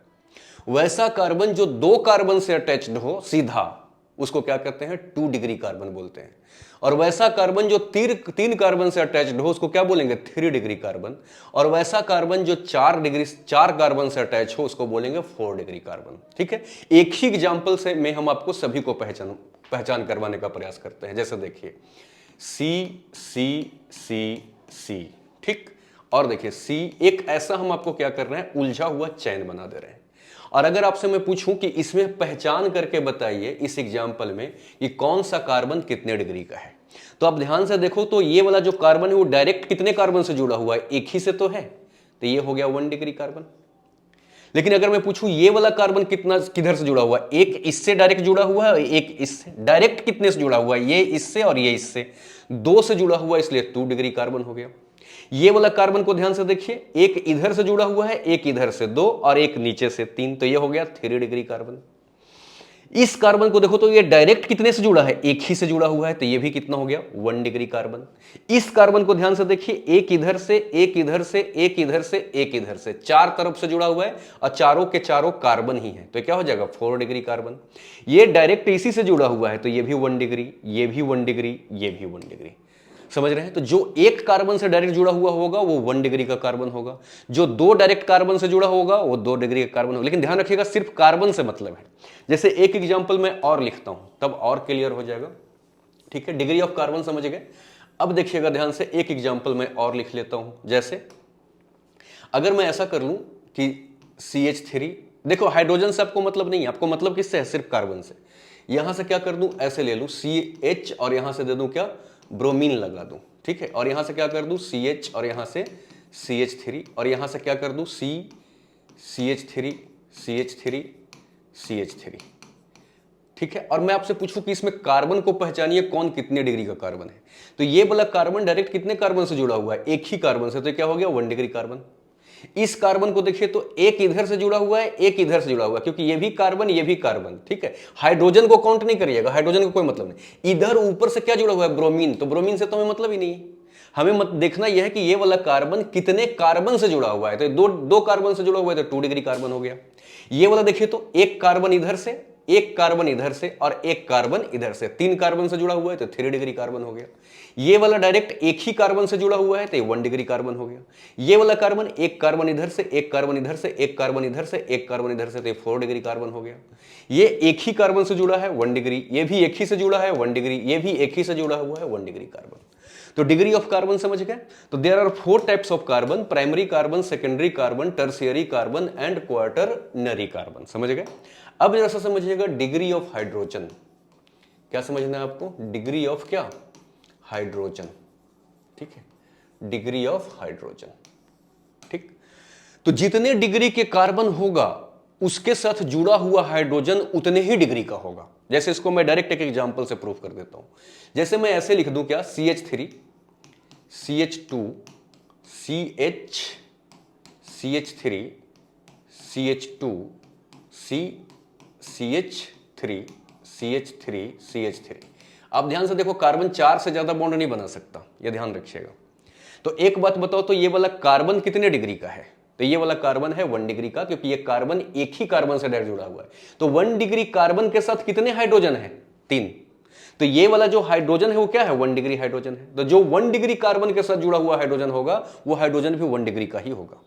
वैसा कार्बन जो 2 कार्बन से अटैच्ड हो सीधा उसको क्या कहते हैं 2 डिग्री कार्बन बोलते हैं। और वैसा कार्बन जो 3 कार्बन से अटैच्ड हो उसको क्या बोलेंगे 3 डिग्री कार्बन। और वैसा कार्बन जो 4 कार्बन से अटैच हो उसको बोलेंगे 4 डिग्री कार्बन, ठीक है। एक ही एग्जाम्पल से मैं हम आपको सभी को पहचान करवाने का प्रयास करते हैं। जैसे देखिए C, ठीक, और देखिए C, एक ऐसा हम आपको क्या कर रहे हैं उलझा हुआ चैन बना दे रहे हैं। और अगर आपसे मैं पूछूं कि इसमें पहचान करके बताइए इस एग्जाम्पल में कि कौन सा कार्बन कितने डिग्री का है, तो आप ध्यान से देखो तो ये वाला जो कार्बन है वो डायरेक्ट कितने कार्बन से जुड़ा हुआ है, एक ही से तो है, तो ये हो गया 1 डिग्री कार्बन। लेकिन अगर मैं पूछूं ये वाला कार्बन किधर से जुड़ा हुआ है, एक इससे डायरेक्ट जुड़ा हुआ है और एक इससे, डायरेक्ट कितने से जुड़ा हुआ है, ये इससे और ये इससे, 2 से जुड़ा हुआ है इसलिए 2 डिग्री कार्बन हो गया। ये वाला कार्बन को ध्यान से देखिए, एक इधर से जुड़ा हुआ है, एक इधर से 2 और एक नीचे से 3, तो ये हो गया 3 डिग्री कार्बन। इस कार्बन को देखो तो ये डायरेक्ट कितने से जुड़ा है, एक ही से जुड़ा हुआ है, तो ये भी कितना हो गया 1 डिग्री कार्बन। इस कार्बन को ध्यान से देखिए, एक इधर से, एक इधर से, एक इधर से, एक इधर से, 4 तरफ से जुड़ा हुआ है और चारों के चारों कार्बन ही है, तो क्या हो जाएगा 4 डिग्री कार्बन। ये डायरेक्ट इसी से जुड़ा हुआ है तो ये भी 1 डिग्री, ये भी 1 डिग्री, ये भी 1 डिग्री, समझ रहे हैं। तो जो एक कार्बन से डायरेक्ट जुड़ा हुआ होगा वो 1 डिग्री का कार्बन होगा, जो 2 डायरेक्ट कार्बन से जुड़ा होगा वो 2 डिग्री का कार्बन होगा। लेकिन ध्यान रखिएगा सिर्फ कार्बन से मतलब है। जैसे एक एग्जांपल मैं और लिखता हूं तब और क्लियर हो जाएगा, ठीक है। डिग्री ऑफ कार्बन समझ गए। अब देखिएगा ध्यान से एक एग्जांपल मैं और लिख लेता हूं। जैसे अगर मैं ऐसा कर लूं कि CH3, देखो हाइड्रोजन से आपको मतलब नहीं है, आपको मतलब किससे है, सिर्फ कार्बन से। यहां से क्या कर दूं, ऐसे ले लूं CH और यहां से दे दूं क्या ब्रोमीन लगा दूं, ठीक है। और यहां से क्या कर दूं CH और यहां से CH3 और यहां से क्या कर दूं CH3, CH3, CH3, ठीक है। और मैं आपसे पूछूं कि इसमें कार्बन को पहचानिए कौन कितने डिग्री का कार्बन है, तो ये वाला कार्बन डायरेक्ट कितने कार्बन से जुड़ा हुआ है, एक ही कार्बन से, तो क्या हो गया 1 डिग्री कार्बन। इस कार्बन को देखिए तो एक इधर से जुड़ा हुआ है, एक इधर से जुड़ा हुआ है, क्योंकि ये भी कार्बन ये भी कार्बन, ठीक है। हाइड्रोजन को काउंट नहीं करिएगा, हाइड्रोजन का कोई मतलब नहीं। इधर ऊपर से क्या जुड़ा हुआ है ब्रोमीन, तो ब्रोमीन से तो हमें मतलब ही नहीं है। हमें देखना यह है कि ये वाला कार्बन कितने कार्बन से जुड़ा हुआ है, तो दो कार्बन से जुड़ा हुआ है तो 2 डिग्री कार्बन हो गया। ये वाला देखिए तो एक कार्बन इधर से, एक कार्बन इधर से और एक कार्बन इधर से, 3 कार्बन से जुड़ा हुआ है तो 3 डिग्री कार्बन हो गया। ये वाला डायरेक्ट एक ही कार्बन से जुड़ा हुआ है तो 1 डिग्री कार्बन हो गया। ये वाला कार्बन एक कार्बन इधर से, एक कार्बन इधर से, एक कार्बन इधर से, एक कार्बन इधर से, तो 4 डिग्री कार्बन हो गया। ये एक ही कार्बन से जुड़ा है 1 डिग्री, ये भी एक ही से जुड़ा है 1 डिग्री, ये भी एक ही से जुड़ा हुआ है 1 डिग्री कार्बन। तो डिग्री ऑफ कार्बन समझ गए। तो there are 4 types of carbon, primary carbon, secondary carbon, tertiary carbon and quaternary carbon, समझ गए। अब जरा सा समझिएगा डिग्री ऑफ हाइड्रोजन। क्या समझना है आपको, डिग्री ऑफ क्या हाइड्रोजन, ठीक है, डिग्री ऑफ हाइड्रोजन, ठीक। तो जितने डिग्री के कार्बन होगा उसके साथ जुड़ा हुआ हाइड्रोजन उतने ही डिग्री का होगा। जैसे इसको मैं डायरेक्ट एक एग्जांपल से प्रूफ कर देता हूं। जैसे मैं ऐसे लिख दूं क्या, CH3 CH2 CH CH3 CH2 CH3 CH3 CH3। आप ध्यान से देखो, कार्बन 4 से ज्यादा बॉन्ड नहीं बना सकता, यह ध्यान रखिएगा। तो एक बात बताओ, तो ये वाला कार्बन कितने डिग्री का है? तो ये वाला कार्बन है 1 डिग्री का, क्योंकि ये कार्बन एक ही कार्बन से डायरेक्ट जुड़ा हुआ है। तो 1 डिग्री कार्बन के साथ कितने हाइड्रोजन है? 3। तो ये वाला जो हाइड्रोजन है वो क्या है? 1 डिग्री हाइड्रोजन है। तो जो 1 डिग्री कार्बन के साथ जुड़ा हुआ हाइड्रोजन होगा वो हाइड्रोजन भी 1 डिग्री का ही होगा।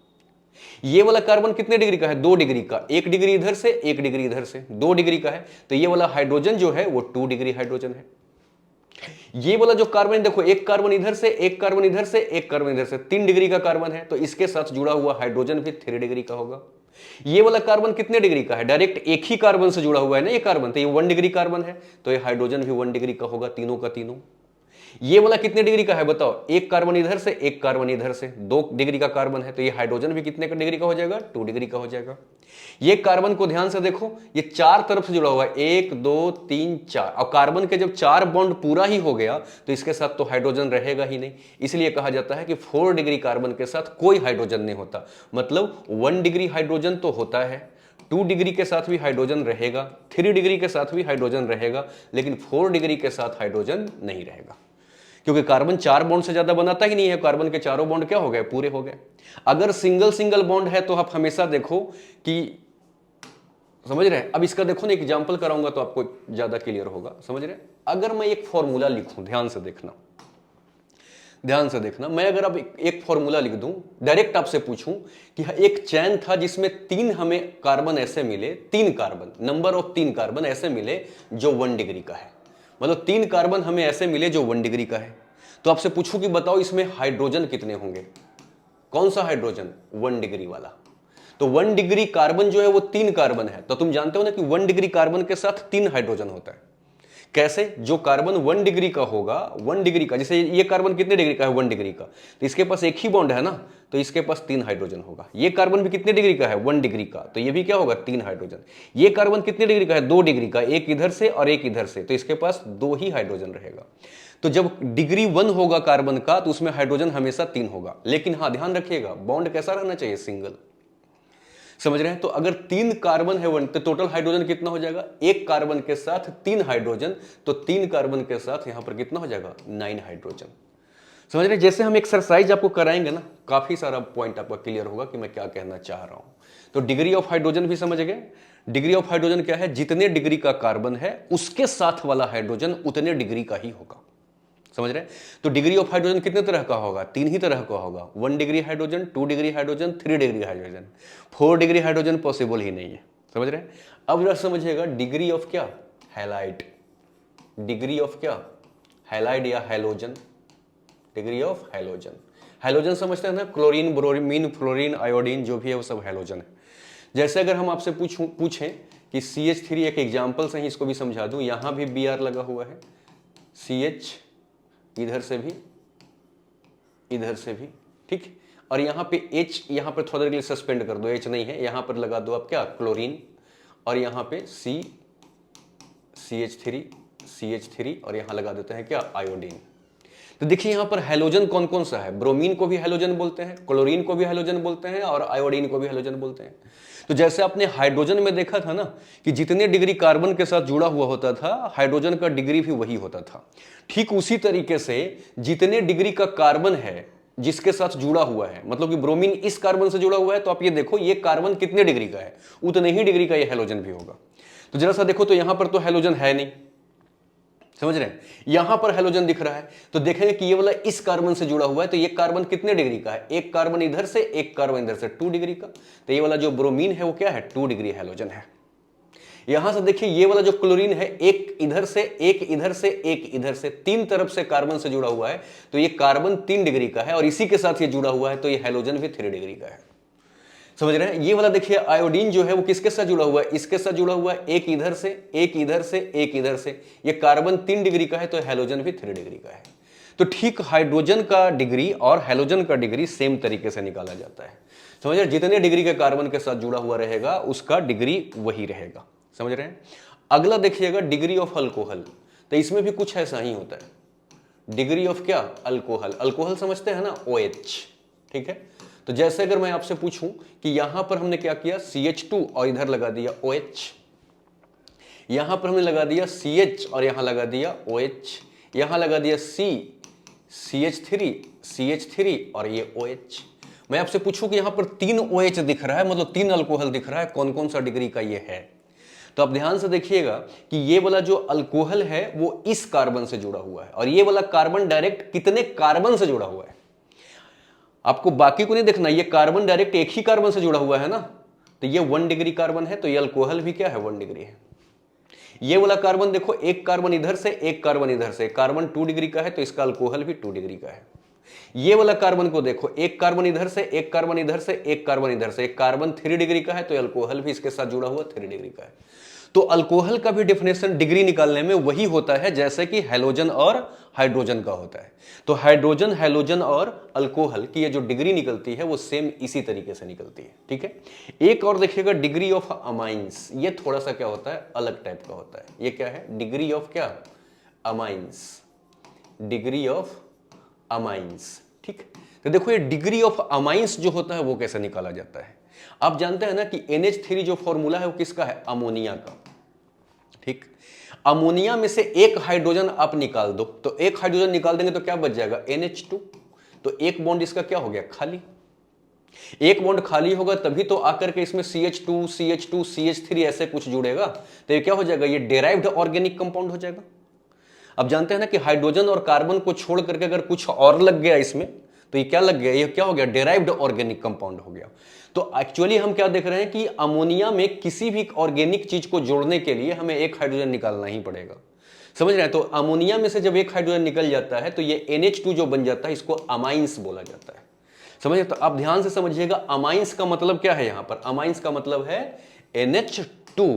ये वाला कार्बन कितने डिग्री का है? 2 डिग्री का। 1 डिग्री इधर से, 1 डिग्री इधर से, 2 डिग्री का है। तो ये वाला हाइड्रोजन जो है वो 2 डिग्री हाइड्रोजन है। ये वाला जो कार्बन देखो, एक कार्बन इधर से, एक कार्बन इधर से, एक कार्बन इधर से, 3 डिग्री का कार्बन है। तो इसके साथ जुड़ा हुआ हाइड्रोजन भी 3 डिग्री का होगा। ये वाला कार्बन कितने डिग्री का है? डायरेक्ट एक ही कार्बन से जुड़ा हुआ है ना ये कार्बन, तो ये 1 डिग्री कार्बन है, तो ये हाइड्रोजन भी 1 डिग्री का होगा, तीनों का तीनों। ये वाला कितने डिग्री का है बताओ? एक कार्बन इधर से, एक कार्बन इधर से, 2 डिग्री का कार्बन है, तो ये हाइड्रोजन भी कितने का डिग्री का हो जाएगा? 2 डिग्री का हो जाएगा। ये कार्बन को ध्यान से देखो, ये 4 तरफ से जुड़ा हुआ है, 1 2 3 4। और कार्बन के जब 4 बॉन्ड पूरा ही हो गया तो इसके साथ तो हाइड्रोजन रहेगा ही नहीं। इसलिए कहा जाता है कि 4 डिग्री कार्बन के साथ कोई हाइड्रोजन नहीं होता। मतलब 1 डिग्री हाइड्रोजन तो होता है, 2 डिग्री के साथ भी हाइड्रोजन रहेगा, 3 डिग्री के साथ भी हाइड्रोजन रहेगा, लेकिन 4 डिग्री के साथ हाइड्रोजन नहीं रहेगा, क्योंकि कार्बन 4 बॉन्ड से ज्यादा बनाता ही नहीं है। कार्बन के चारों बॉन्ड क्या हो गए? पूरे हो गए। अगर सिंगल सिंगल बॉन्ड है तो आप हमेशा देखो कि, समझ रहे हैं? अब इसका देखो ना, एग्जांपल कराऊंगा तो आपको ज्यादा क्लियर होगा, समझ रहे हैं? अगर मैं एक फॉर्मूला लिखूं, ध्यान से देखना, ध्यान से देखना, मैं अगर अब एक फॉर्मूला लिख दूं, डायरेक्ट आपसे पूछूं कि एक चैन था जिसमें 3 हमें कार्बन ऐसे मिले, 3 कार्बन, नंबर ऑफ 3 कार्बन ऐसे मिले जो 1 डिग्री का है। मतलब 3 कार्बन हमें ऐसे मिले जो 1 डिग्री का है। तो आपसे पूछूं कि बताओ इसमें हाइड्रोजन कितने होंगे? कौन सा हाइड्रोजन? 1 डिग्री वाला। तो 1 डिग्री कार्बन जो है वो 3 कार्बन है। तो तुम जानते हो ना कि 1 डिग्री कार्बन के साथ 3 हाइड्रोजन होता है। कैसे? जो कार्बन 1 डिग्री का होगा, 1 डिग्री का, जैसे ये कार्बन कितने डिग्री का है? 1 डिग्री का, तो इसके पास एक ही बॉन्ड है ना, तो इसके पास 3 हाइड्रोजन होगा। ये कार्बन भी कितने डिग्री का है? 1 डिग्री का, तो ये भी क्या होगा? 3 हाइड्रोजन। ये कार्बन कितने डिग्री का है? 2 डिग्री का, एक इधर से और एक इधर से, तो इसके पास 2 ही हाइड्रोजन रहेगा। तो जब डिग्री 1 होगा कार्बन का तो उसमें हाइड्रोजन हमेशा 3 होगा। लेकिन हाँ, ध्यान रखिएगा, बॉन्ड कैसा रहना चाहिए? सिंगल। समझ रहे हैं? तो अगर 3 कार्बन है 1, तो टोटल हाइड्रोजन कितना हो जाएगा? एक कार्बन के साथ 3 हाइड्रोजन, तो 3 कार्बन के साथ यहां पर कितना हो जाएगा? 9 हाइड्रोजन। समझ रहे हैं? जैसे हम एक्सरसाइज आपको कराएंगे ना, काफी सारा पॉइंट आपका क्लियर होगा कि मैं क्या कहना चाह रहा हूं। तो डिग्री ऑफ हाइड्रोजन भी समझ गए। डिग्री ऑफ हाइड्रोजन क्या है? जितने डिग्री का कार्बन है उसके साथ वाला हाइड्रोजन उतने डिग्री का ही होगा। समझ रहे हैं? तो डिग्री ऑफ हाइड्रोजन कितने तरह का होगा? 3 ही तरह का होगा। 1 degree hydrogen, 2 degree hydrogen, 3 degree hydrogen. 4 degree hydrogen possible ही नहीं है। समझ रहे हैं? अब जरा समझिएगा, डिग्री ऑफ क्या? हैलाइड। डिग्री ऑफ क्या? हैलाइड या halogen. Degree of halogen. Halogen समझते हैं ना? क्लोरीन, ब्रोमीन, फ्लोरीन, आयोडीन, जो भी है वो सब हैलोजन है। जैसे अगर हम आपसे पूछें कि CH3, एक एग्जाम्पल से ही इसको भी समझा दूं, यहां भी Br लगा हुआ है, CH इधर से भी, इधर से भी, ठीक। और यहां पे H, यहां पर थोड़ा देर के लिए सस्पेंड कर दो, H नहीं है, यहां पर लगा दो आप क्या? क्लोरीन। और यहां पे CH3 और यहां लगा देते हैं क्या? आयोडीन। तो देखिए यहां पर हैलोजन कौन कौन सा है? ब्रोमीन को भी हैलोजन बोलते हैं, क्लोरीन को भी हैलोजन बोलते हैं, और आयोडीन को भी हैलोजन बोलते हैं। तो जैसे आपने हाइड्रोजन में देखा था ना कि जितने डिग्री कार्बन के साथ जुड़ा हुआ होता था, हाइड्रोजन का डिग्री भी वही होता था। ठीक उसी तरीके से जितने डिग्री का कार्बन है जिसके साथ जुड़ा हुआ है, मतलब कि ब्रोमीन इस कार्बन से जुड़ा हुआ है, तो आप ये देखो ये कार्बन कितने डिग्री का है, उतने ही डिग्री का ये हैलोजन भी होगा। तो जरा सा देखो, तो यहां पर तो हैलोजन है नहीं, समझ रहे हैं? यहां पर हैलोजन दिख रहा है, तो देखेंगे कि ये वाला इस कार्बन से जुड़ा हुआ है, तो ये कार्बन कितने डिग्री का है? एक कार्बन इधर से, एक कार्बन इधर से, 2 डिग्री का। तो ये वाला जो ब्रोमीन है वो क्या है? 2 डिग्री हैलोजन है। यहां से देखिए ये वाला जो क्लोरीन है, एक इधर से, एक इधर से, एक इधर से, 3 तरफ से कार्बन से जुड़ा हुआ है, तो ये कार्बन 3 डिग्री का है, और इसी के साथ ये जुड़ा हुआ है, तो ये हैलोजन भी 3 डिग्री का है। समझ रहे हैं? ये वाला देखिए आयोडीन जो है वो किसके साथ जुड़ा हुआ है? इसके साथ जुड़ा हुआ है, एक इधर से, एक इधर से, एक इधर से। ये कार्बन 3 डिग्री का है, तो हैलोजन भी 3 डिग्री का है। तो ठीक हाइड्रोजन का डिग्री और हैलोजन का डिग्री सेम तरीके से निकाला जाता है। समझ रहे हैं, जितने डिग्री के कार्बन के साथ जुड़ा हुआ रहेगा उसका डिग्री वही रहेगा। समझ रहे हैं। अगला देखिएगा डिग्री ऑफ अल्कोहल, तो इसमें भी कुछ ऐसा ही होता है। डिग्री ऑफ क्या, अल्कोहल। अल्कोहल समझते हैं ना, OH। ठीक है, तो जैसे अगर मैं आपसे पूछूं कि यहां पर हमने क्या किया, CH2 और इधर लगा दिया OH, यहां पर हमने लगा दिया CH और यहां लगा दिया OH, यहां लगा दिया CH3 और ये OH। मैं आपसे पूछूं कि यहां पर 3 OH दिख रहा है, मतलब 3 अल्कोहल दिख रहा है, कौन कौन सा डिग्री का ये है। तो आप ध्यान से देखिएगा कि ये वाला जो अल्कोहल है वो इस कार्बन से जुड़ा हुआ है, और ये वाला कार्बन डायरेक्ट कितने कार्बन से जुड़ा हुआ है। आपको बाकी को नहीं देखना, ये कार्बन डायरेक्ट एक ही कार्बन से जुड़ा हुआ है ना, तो ये 1 डिग्री कार्बन है, तो ये अल्कोहल भी क्या है, 1 डिग्री है। ये वाला कार्बन देखो, एक कार्बन इधर से एक कार्बन इधर से, कार्बन 2 डिग्री का है, तो इसका अल्कोहल भी 2 डिग्री का है। ये वाला कार्बन को देखो, एक कार्बन इधर से एक कार्बन इधर से एक कार्बन इधर से, एक कार्बन 3 डिग्री का है, तो अल्कोहल भी इसके साथ जुड़ा हुआ 3 डिग्री का है। तो अल्कोहल का भी डेफिनेशन डिग्री निकालने में वही होता है जैसे कि हैलोजन और हाइड्रोजन का होता है। तो हाइड्रोजन, हैलोजन और अल्कोहल की ये जो डिग्री निकलती है वो सेम इसी तरीके से निकलती है। ठीक है, एक और देखिएगा डिग्री ऑफ अमाइंस। ये थोड़ा सा क्या होता है, अलग टाइप का होता है। ये क्या है, डिग्री ऑफ क्या, अमाइंस, डिग्री ऑफ अमाइंस। ठीक, तो देखो ये डिग्री ऑफ अमाइंस जो होता है वो कैसे निकाला जाता है। आप जानते हैं ना कि NH3 जो फॉर्मूला है वो किसका है, अमोनिया का। ठीक, अमोनिया में से एक हाइड्रोजन आप निकाल दो, तो एक हाइड्रोजन निकाल देंगे तो क्या बच जाएगा, NH2। तो एक बॉन्ड इसका क्या हो गया, खाली। एक बॉन्ड खाली होगा तभी तो आकर के इसमें CH2 CH2 CH3 ऐसे कुछ जुड़ेगा, तो ये क्या हो जाएगा, ये डेराइव्ड ऑर्गेनिक कंपाउंड हो जाएगा। अब जानते हैं ना कि हाइड्रोजन और कार्बन को छोड़ करके अगर कुछ और लग गया इसमें, तो ये क्या लग गया, ये क्या हो गया, डेराइव्ड ऑर्गेनिक कंपाउंड हो गया। तो एक्चुअली हम क्या देख रहे हैं कि अमोनिया में किसी भी ऑर्गेनिक चीज को जोड़ने के लिए हमें एक हाइड्रोजन निकालना ही पड़ेगा। समझ रहे हैं। तो अमोनिया में से जब एक हाइड्रोजन निकल जाता है तो ये NH2 जो बन जाता है इसको अमाइंस बोला जाता है। समझिए, तो आप ध्यान से समझिएगा, अमाइंस का मतलब क्या है, यहां पर अमाइंस का मतलब है NH2।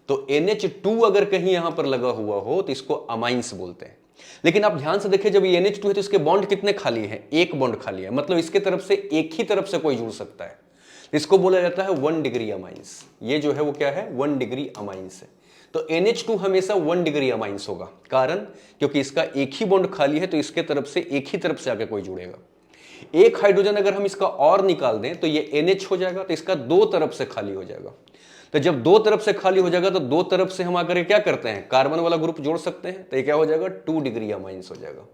तो NH2 अगर कहीं यहां पर लगा हुआ हो तो इसको अमाइंस बोलते हैं। लेकिन आप ध्यान से देखिए, जब ये NH2 है तो इसके बॉन्ड कितने खाली हैं, एक बॉन्ड खाली है, मतलब इसके तरफ से एक ही तरफ से कोई जुड़ सकता है। इसको बोला जाता है 1 डिग्री अमाइंस। ये जो है वो क्या है, 1 डिग्री अमाइंस है। तो NH2 हमेशा 1 डिग्री अमाइंस होगा, कारण क्योंकि इसका एक ही बॉन्ड खाली है, तो इसके तरफ से एक ही तरफ से आके कोई जुड़ेगा। एक हाइड्रोजन अगर हम इसका और निकाल दें तो ये NH हो जाएगा, तो इसका 2 तरफ से खाली हो जाएगा। तो जब 2 तरफ से खाली हो जाएगा तो 2 तरफ से हम आकर क्या करते हैं, कार्बन वाला ग्रुप जोड़ सकते हैं, तो ये क्या हो जाएगा, 2 डिग्री अमाइंस हो जाएगा।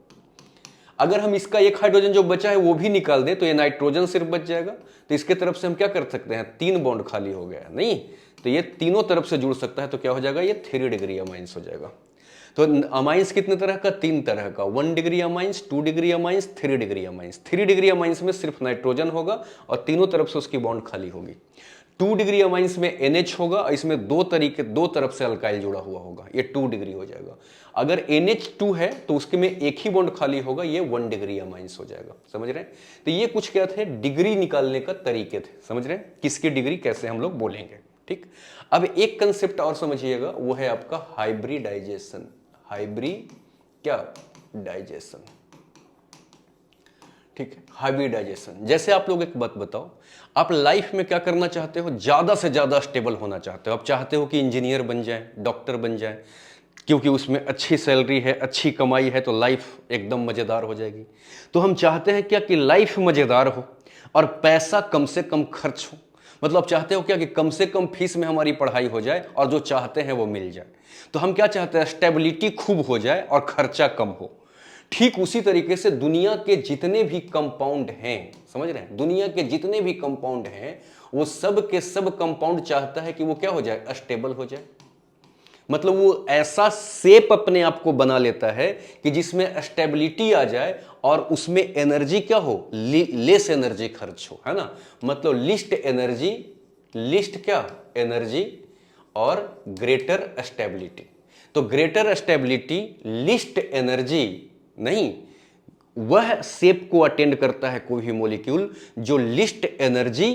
अगर हम इसका एक हाइड्रोजन जो बचा है वो भी निकाल दें तो ये नाइट्रोजन सिर्फ बच जाएगा, तो इसके तरफ से हम क्या कर सकते हैं, 3 बॉन्ड खाली हो गया नहीं, तो ये तीनों तरफ से जुड़ सकता है, तो क्या हो जाएगा, ये 3 डिग्री अमाइंस हो जाएगा। तो अमाइंस कितने तरह का, 3 तरह का, 1 degree amines, 2 degree amines, 3 degree amines. 3 degree amines में सिर्फ नाइट्रोजन होगा और तीनों तरफ से उसकी बॉन्ड खाली होगी। 2 डिग्री अमाइंस में NH होगा और इसमें 2 तरफ से अल्काइल जुड़ा हुआ होगा, ये 2 डिग्री हो जाएगा। अगर NH2 है तो उसके में एक ही बॉन्ड खाली होगा, ये 1 डिग्री अमाइंस हो जाएगा। समझ रहे हैं। तो ये कुछ क्या थे, डिग्री निकालने का तरीके थे। समझ रहे हैं, किसकी डिग्री कैसे हम लोग बोलेंगे। ठीक, अब एक कंसेप्ट और समझिएगा, वो है आपका हाइब्रिडाइजेशन। हाइब्रिडाइजेशन, ठीक है, हाइब्रिडाइजेशन। जैसे आप लोग एक बात बताओ, आप लाइफ में क्या करना चाहते हो, ज्यादा से ज्यादा स्टेबल होना चाहते हो। आप चाहते हो कि इंजीनियर बन जाए, डॉक्टर बन जाए, क्योंकि उसमें अच्छी सैलरी है, अच्छी कमाई है, तो लाइफ एकदम मजेदार हो जाएगी। तो हम चाहते हैं क्या कि लाइफ मजेदार हो और पैसा कम से कम खर्च हो। मतलब चाहते हो क्या कि कम से कम फीस में हमारी पढ़ाई हो जाए और जो चाहते हैं वो मिल जाए। तो हम क्या चाहते हैं, स्टेबिलिटी खूब हो जाए और खर्चा कम हो। ठीक उसी तरीके से दुनिया के जितने भी कंपाउंड हैं, समझ रहे हैं, दुनिया के जितने भी कंपाउंड हैं वो सब के सब कंपाउंड चाहता है कि वो क्या हो जाए, स्टेबल हो जाए। मतलब वो ऐसा शेप अपने आप को बना लेता है कि जिसमें स्टेबिलिटी आ जाए और उसमें एनर्जी क्या हो, लेस एनर्जी खर्च हो, है ना। मतलब लिस्ट क्या, एनर्जी और ग्रेटर स्टेबिलिटी। तो ग्रेटर स्टेबिलिटी, लिस्ट एनर्जी नहीं, वह शेप को अटेंड करता है कोई भी मॉलिक्यूल जो लिस्ट एनर्जी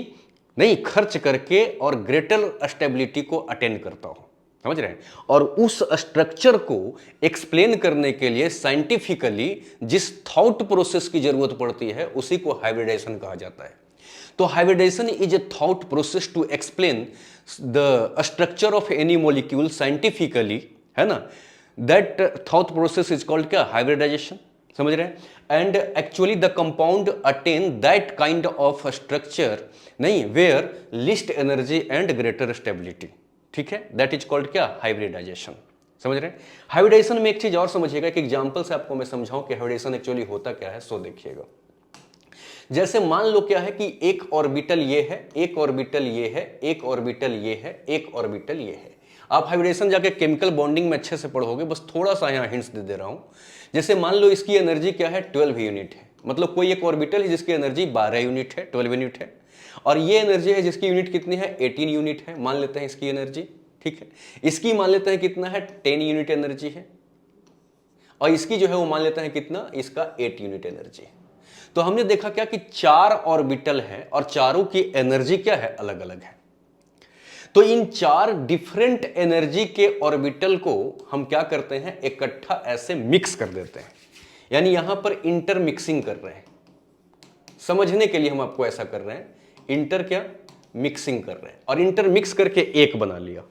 नहीं खर्च करके और ग्रेटर स्टेबिलिटी को अटेंड करता हो। समझ रहे हैं। और उस स्ट्रक्चर को एक्सप्लेन करने के लिए साइंटिफिकली जिस थॉट प्रोसेस की जरूरत पड़ती है उसी को हाइब्रिडाइजेशन कहा जाता है। तो hybridisation is a thought process to explain the structure of any molecule scientifically, है ना। That thought process is called क्या, हाइब्रिडाइजेशन। समझ रहे हैं। And actually the compound attain that kind of structure, नहीं, where least energy and greater stability, ठीक है, that is called क्या, हाइब्रिडाइजेशन। समझ रहे हैं। हाइब्रिडाइजेशन में एक चीज और समझिएगा, एक एग्जांपल से आपको मैं समझाऊं कि हाइब्रिडाइजेशन एक्चुअली होता क्या है। सो देखिएगा, जैसे मान लो क्या है कि एक ऑर्बिटल ये है, एक ऑर्बिटल ये है, एक ऑर्बिटल ये है, एक ऑर्बिटल ये है। आप हाइब्रिडेशन जाके केमिकल बॉन्डिंग में अच्छे से पढ़ोगे, बस थोड़ा सा यहाँ हिंट्स दे रहा हूं। जैसे मान लो इसकी एनर्जी क्या है, 12 यूनिट है, मतलब कोई एक ऑर्बिटल है जिसकी एनर्जी 12 यूनिट है, 12 यूनिट है, और ये एनर्जी है जिसकी यूनिट कितनी है, 18 यूनिट है, मान लेते हैं इसकी एनर्जी, ठीक है। इसकी मान लेते हैं कितना है, 10 यूनिट एनर्जी है, और इसकी जो है वो मान लेते हैं कितना, इसका 8 यूनिट एनर्जी है। तो हमने देखा क्या कि 4 ऑर्बिटल है और चारों की एनर्जी क्या है, अलग अलग है। तो इन 4 डिफरेंट एनर्जी के ऑर्बिटल को हम क्या करते हैं, इकट्ठा ऐसे मिक्स कर देते हैं, यानी यहां पर इंटरमिक्सिंग कर रहे हैं। समझने के लिए हम आपको ऐसा कर रहे हैं, इंटर क्या, मिक्सिंग कर रहे हैं, और इंटरमिक्स करके एक बना लिया,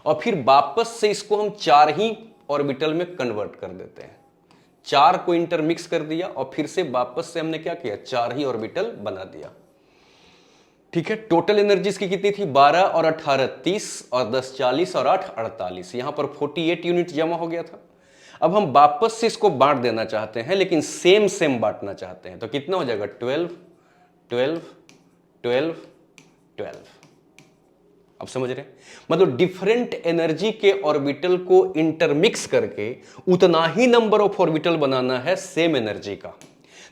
और फिर वापस से इसको हम 4 ही ऑर्बिटल में कन्वर्ट कर देते हैं। 4 को इंटरमिक्स कर दिया और फिर से वापस से हमने क्या किया, 4 ही ऑर्बिटल बना दिया, ठीक है। टोटल एनर्जी इसकी कितनी थी, 12 और 18 30 और 10 40 और 8 48, यहां पर 48 यूनिट जमा हो गया था। अब हम वापस से इसको बांट देना चाहते हैं, लेकिन सेम सेम बांटना चाहते हैं, तो कितना हो जाएगा, 12 12 12 12। अब समझ रहे हैं, मतलब डिफरेंट एनर्जी के ऑर्बिटल को इंटरमिक्स करके उतना ही नंबर ऑफ ऑर्बिटल बनाना है सेम एनर्जी का।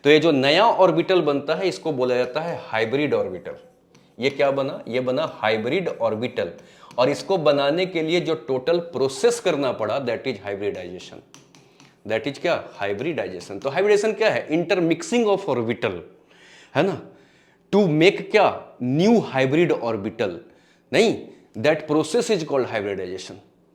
तो ये जो नया ऑर्बिटल बनता है इसको बोला जाता है हाइब्रिड ऑर्बिटल। ये क्या बना, ये बना हाइब्रिड ऑर्बिटल, और इसको बनाने के लिए जो टोटल प्रोसेस करना पड़ा that is hybridization, that is क्या, हाइब्रिडाइजेशन। तो हाइब्रिडेशन क्या है, इंटरमिक्सिंग ऑफ ऑर्बिटल, है ना, टू मेक क्या, न्यू हाइब्रिड ऑर्बिटल, नहीं, that process is called hybridization,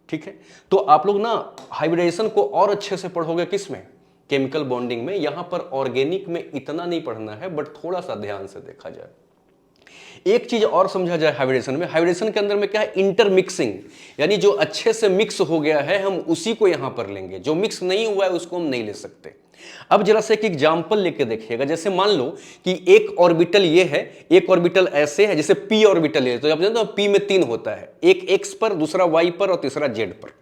ठीक है। तो आप लोग ना हाइब्रिडाइजेशन को और अच्छे से पढ़ोगे किसमें, केमिकल बॉन्डिंग में। यहां पर ऑर्गेनिक में इतना नहीं पढ़ना है, बट थोड़ा सा ध्यान से देखा जाए। एक चीज और समझा जाए हाइब्रिडेशन में, हाइब्रिडेशन के अंदर में क्या है, इंटरमिक्सिंग, यानी जो अच्छे से मिक्स हो गया है हम उसी को यहां पर लेंगे, जो मिक्स नहीं हुआ है उसको हम नहीं ले सकते। अब जरा से एक एग्जांपल लेके देखिएगा, जैसे मान लो कि एक ऑर्बिटल ये है, एक ऑर्बिटल ऐसे है, जैसे पी ऑर्बिटल है, तो आप जानते हो पी में 3 होता है, एक एक्स पर, दूसरा वाई पर और तीसरा जेड पर।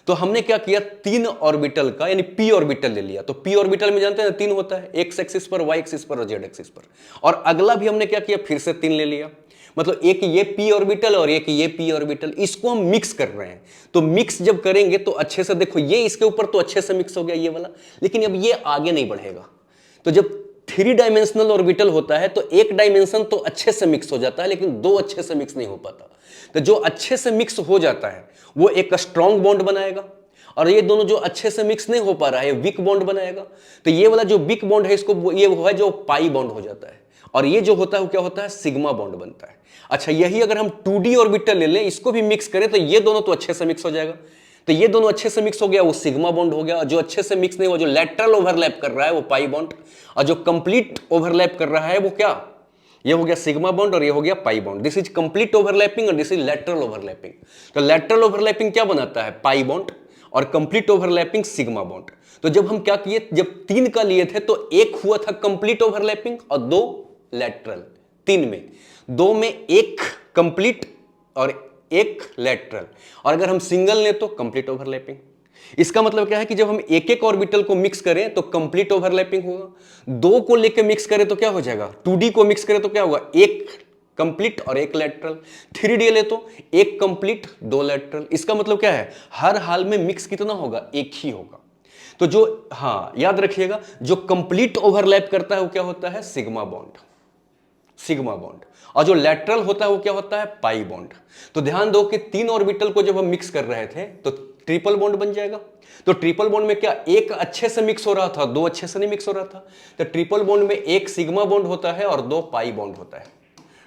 तो हमने क्या किया, 3 ऑर्बिटल का यानी पी ऑर्बिटल ले लिया। तो पी ऑर्बिटल में जानते हैं 3 होता है, एक्स एक्सिस पर, वाई एक्सिस पर और जेड एक्सिस पर, और अगला भी हमने क्या किया, फिर से 3 ले लिया, मतलब एक ये पी ऑर्बिटल और एक ये पी ऑर्बिटल, इसको हम मिक्स कर रहे हैं। तो मिक्स जब करेंगे तो अच्छे से देखो, ये इसके ऊपर तो अच्छे से मिक्स हो गया ये वाला, लेकिन अब ये आगे नहीं बढ़ेगा। तो जब 3 डायमेंशनल ऑर्बिटल होता है तो एक डायमेंशन तो अच्छे से मिक्स हो जाता है, लेकिन 2 अच्छे से मिक्स नहीं हो पाता। तो जो अच्छे से मिक्स हो जाता है वो एक स्ट्रॉन्ग बॉन्ड बनाएगा, और ये दोनों जो अच्छे से मिक्स नहीं हो पा रहा है वीक बॉन्ड बनाएगा। तो ये वाला जो वीक बॉन्ड है इसको ये वो है जो पाई बॉन्ड हो जाता है, और ये जो होता है वो क्या होता है, सिग्मा बॉन्ड बनता है। अच्छा, यही अगर हम 2D ऑर्बिटल ले लें, इसको भी मिक्स करें, तो ये दोनों तो अच्छे से मिक्स हो जाएगा। तो ये दोनों अच्छे से मिक्स हो गया, वो सिग्मा बॉन्ड हो गया, और जो अच्छे से मिक्स नहीं हुआ, जो लैटरल ओवरलैप कर रहा है वो पाई बॉन्ड, और जो कंप्लीट ओवरलैप कर रहा है वो क्या, ये हो गया सिग्मा बॉन्ड और ये हो गया pi bond. This is complete overlapping और दिस इज लैटरल ओवरलैपिंग। तो लैटरल ओवरलैपिंग क्या बनाता है, पाई बॉन्ड, और कंप्लीट ओवरलैपिंग सिग्मा बॉन्ड। तो जब हम क्या किए, जब 3 का लिए थे तो एक हुआ था कंप्लीट ओवरलैपिंग और 2 लैटरल। 3 में 2 में एक कंप्लीट और एक लैटरल, और अगर हम सिंगल लें तो कंप्लीट ओवरलैपिंग। इसका मतलब क्या है कि जब हम एक एक ऑर्बिटल को मिक्स करें तो कंप्लीट ओवरलैपिंग होगा, 2 को लेकर मिक्स करें तो क्या हो जाएगा, 2D को मिक्स करें तो क्या होगा, एक कंप्लीट और एक लैटरल। 3D ले तो एक कंप्लीट 2 लैटरल। इसका मतलब क्या है, हर हाल में मिक्स कितना होगा, एक ही होगा। तो जो, हाँ याद रखिएगा, जो कंप्लीट ओवरलैप करता है वो क्या होता है, सिग्मा बॉन्ड, सिग्मा बॉन्ड, और जो लैटरल होता है वो क्या होता है, पाई बॉन्ड। तो ध्यान दो कि 3 ऑर्बिटल को जब हम मिक्स कर रहे थे तो ट्रिपल बॉन्ड बन जाएगा। तो ट्रिपल बॉन्ड में क्या, एक अच्छे से मिक्स हो रहा था, 2 अच्छे से नहीं मिक्स हो रहा था। तो ट्रिपल बॉन्ड में एक सिग्मा बॉन्ड होता है और 2 पाई बॉन्ड होता है।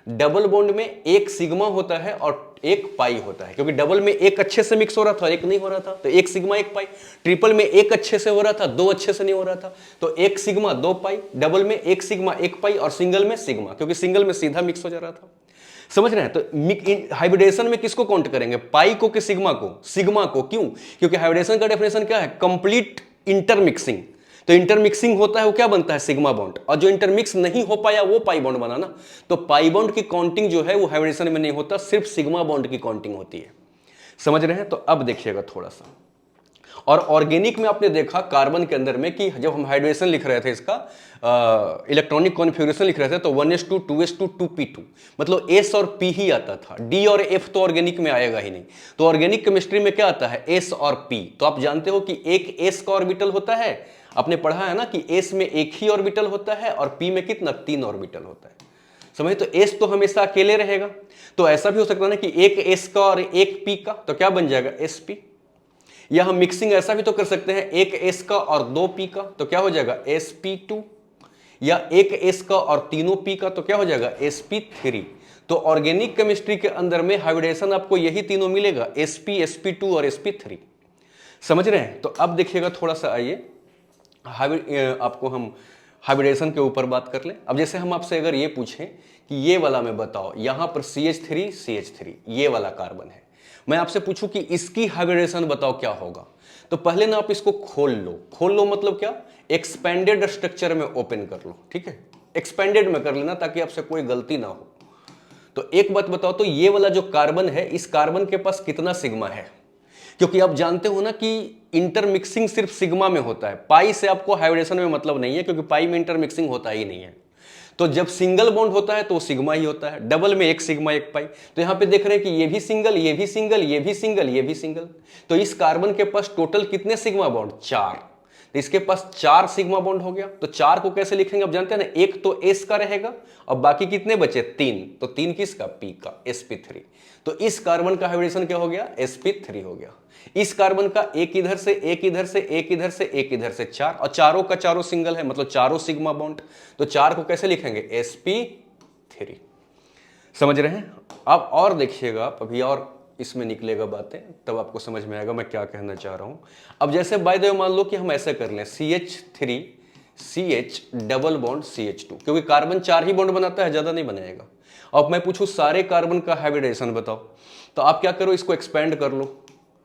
डबल बॉन्ड में एक सिग्मा होता है और एक पाई होता है, क्योंकि डबल में एक अच्छे से मिक्स हो रहा था, एक नहीं हो रहा था, तो एक सिग्मा एक पाई। ट्रिपल में एक अच्छे से हो रहा था, दो अच्छे से नहीं हो रहा था, तो एक सिग्मा दो पाई। डबल में एक सिग्मा एक पाई और सिंगल में सिग्मा, क्योंकि सिंगल में सीधा मिक्स हो जा रहा था। समझ रहे हैं? तो हाइब्रिडेशन में किसको काउंट करेंगे, पाई को कि सिग्मा को? सिग्मा को। क्यों? क्योंकि हाइब्रिडेशन का डेफिनेशन क्या है, कंप्लीट इंटरमिक्सिंग। तो इंटरमिक्सिंग होता है वो क्या बनता है, सिग्मा बॉन्ड, और जो इंटरमिक्स नहीं हो पाया वो पाई बॉन्ड बना ना। तो पाई बॉन्ड की काउंटिंग जो है वो हाइब्रिडेशन में नहीं होता, सिर्फ सिग्मा बॉन्ड की काउंटिंग होती है। समझ रहे हैं? तो अब देखिएगा थोड़ा सा, और ऑर्गेनिक में आपने देखा कार्बन के अंदर में कि जब हम हाइड्रेशन लिख रहे थे, इसका इलेक्ट्रॉनिक कॉन्फ़िगरेशन लिख रहे थे, तो 1s2 2s2 2p2, मतलब s और p ही आता था, d और f तो ऑर्गेनिक में आएगा ही नहीं। तो ऑर्गेनिक केमिस्ट्री में क्या आता है, s और p। तो आप जानते हो कि एक s का ऑर्बिटल होता है, आपने पढ़ा है ना कि s में एक ही ऑर्बिटल होता है और p में कितना, 3 ऑर्बिटल होता है। समझे? तो s तो हमेशा अकेले रहेगा। तो ऐसा भी हो सकता है ना कि एक s का और एक p का, तो क्या बन जाएगा, sp। या हम मिक्सिंग ऐसा भी तो कर सकते हैं, एक s का और दो p का, तो क्या हो जाएगा, sp2। या एक s का और तीनों p का, तो क्या हो जाएगा, sp3। तो ऑर्गेनिक केमिस्ट्री के अंदर में हाइब्रिडेशन आपको यही तीनों मिलेगा, sp, sp2 और sp3। समझ रहे हैं? तो अब देखिएगा थोड़ा सा, आइए आपको हम हाइब्रिडेशन के ऊपर बात कर लें। अब जैसे हम आपसे अगर ये पूछें कि ये वाला में बताओ, यहां पर CH3 CH3 ये वाला कार्बन है, मैं आपसे पूछूं कि इसकी हाइब्रिडेशन बताओ क्या होगा, तो पहले ना आप इसको खोल लो। खोल लो मतलब क्या, एक्सपेंडेड स्ट्रक्चर में ओपन कर लो, ठीक है, एक्सपेंडेड में कर लेना ताकि आपसे कोई गलती ना हो। तो एक बात बताओ, तो ये वाला जो कार्बन है, इस कार्बन के पास कितना सिग्मा है? क्योंकि आप जानते हो ना कि इंटरमिक्सिंग सिर्फ सिग्मा में होता है, पाई से आपको हाइब्रिडेशन में मतलब नहीं है, क्योंकि पाई में इंटरमिक्सिंग होता ही नहीं है। तो जब सिंगल बॉन्ड होता है तो वो सिग्मा ही होता है, डबल में एक सिग्मा एक पाई। तो यहां पे देख रहे हैं कि ये भी सिंगल, ये भी सिंगल, ये भी सिंगल, ये भी सिंगल। तो इस कार्बन के पास टोटल कितने सिग्मा बॉन्ड, 4। तो इसके पास 4 सिग्मा बॉन्ड हो गया। तो 4 को कैसे लिखेंगे, आप जानते हैं ना, एक तो एस का रहेगा और बाकी कितने बचे, 3। तो 3 किसका, पी का, sp3। तो इस कार्बन का हाइब्रिडेशन क्या हो गया, sp3 हो गया। इस कार्बन का एक इधर से, एक इधर से, एक इधर से, एक इधर से, 4, और चारों का चारों सिंगल है, मतलब चारों सिग्मा बॉन्ड। तो 4 को कैसे लिखेंगे, sp3। समझ रहे हैं? अब और देखिएगा आप, अभी और इसमें निकलेगा बातें, तब आपको समझ में आएगा मैं क्या कहना चाह रहा हूं। अब जैसे बाय द वे मान लो कि हम ऐसा कर लें, CH3 CH double bond CH2, क्योंकि कार्बन 4 ही बॉन्ड बनाता है, ज्यादा नहीं बनाएगा। अब मैं पूछूं सारे कार्बन का हाइब्रिडेशन बताओ, तो आप क्या करो, इसको एक्सपेंड कर लो,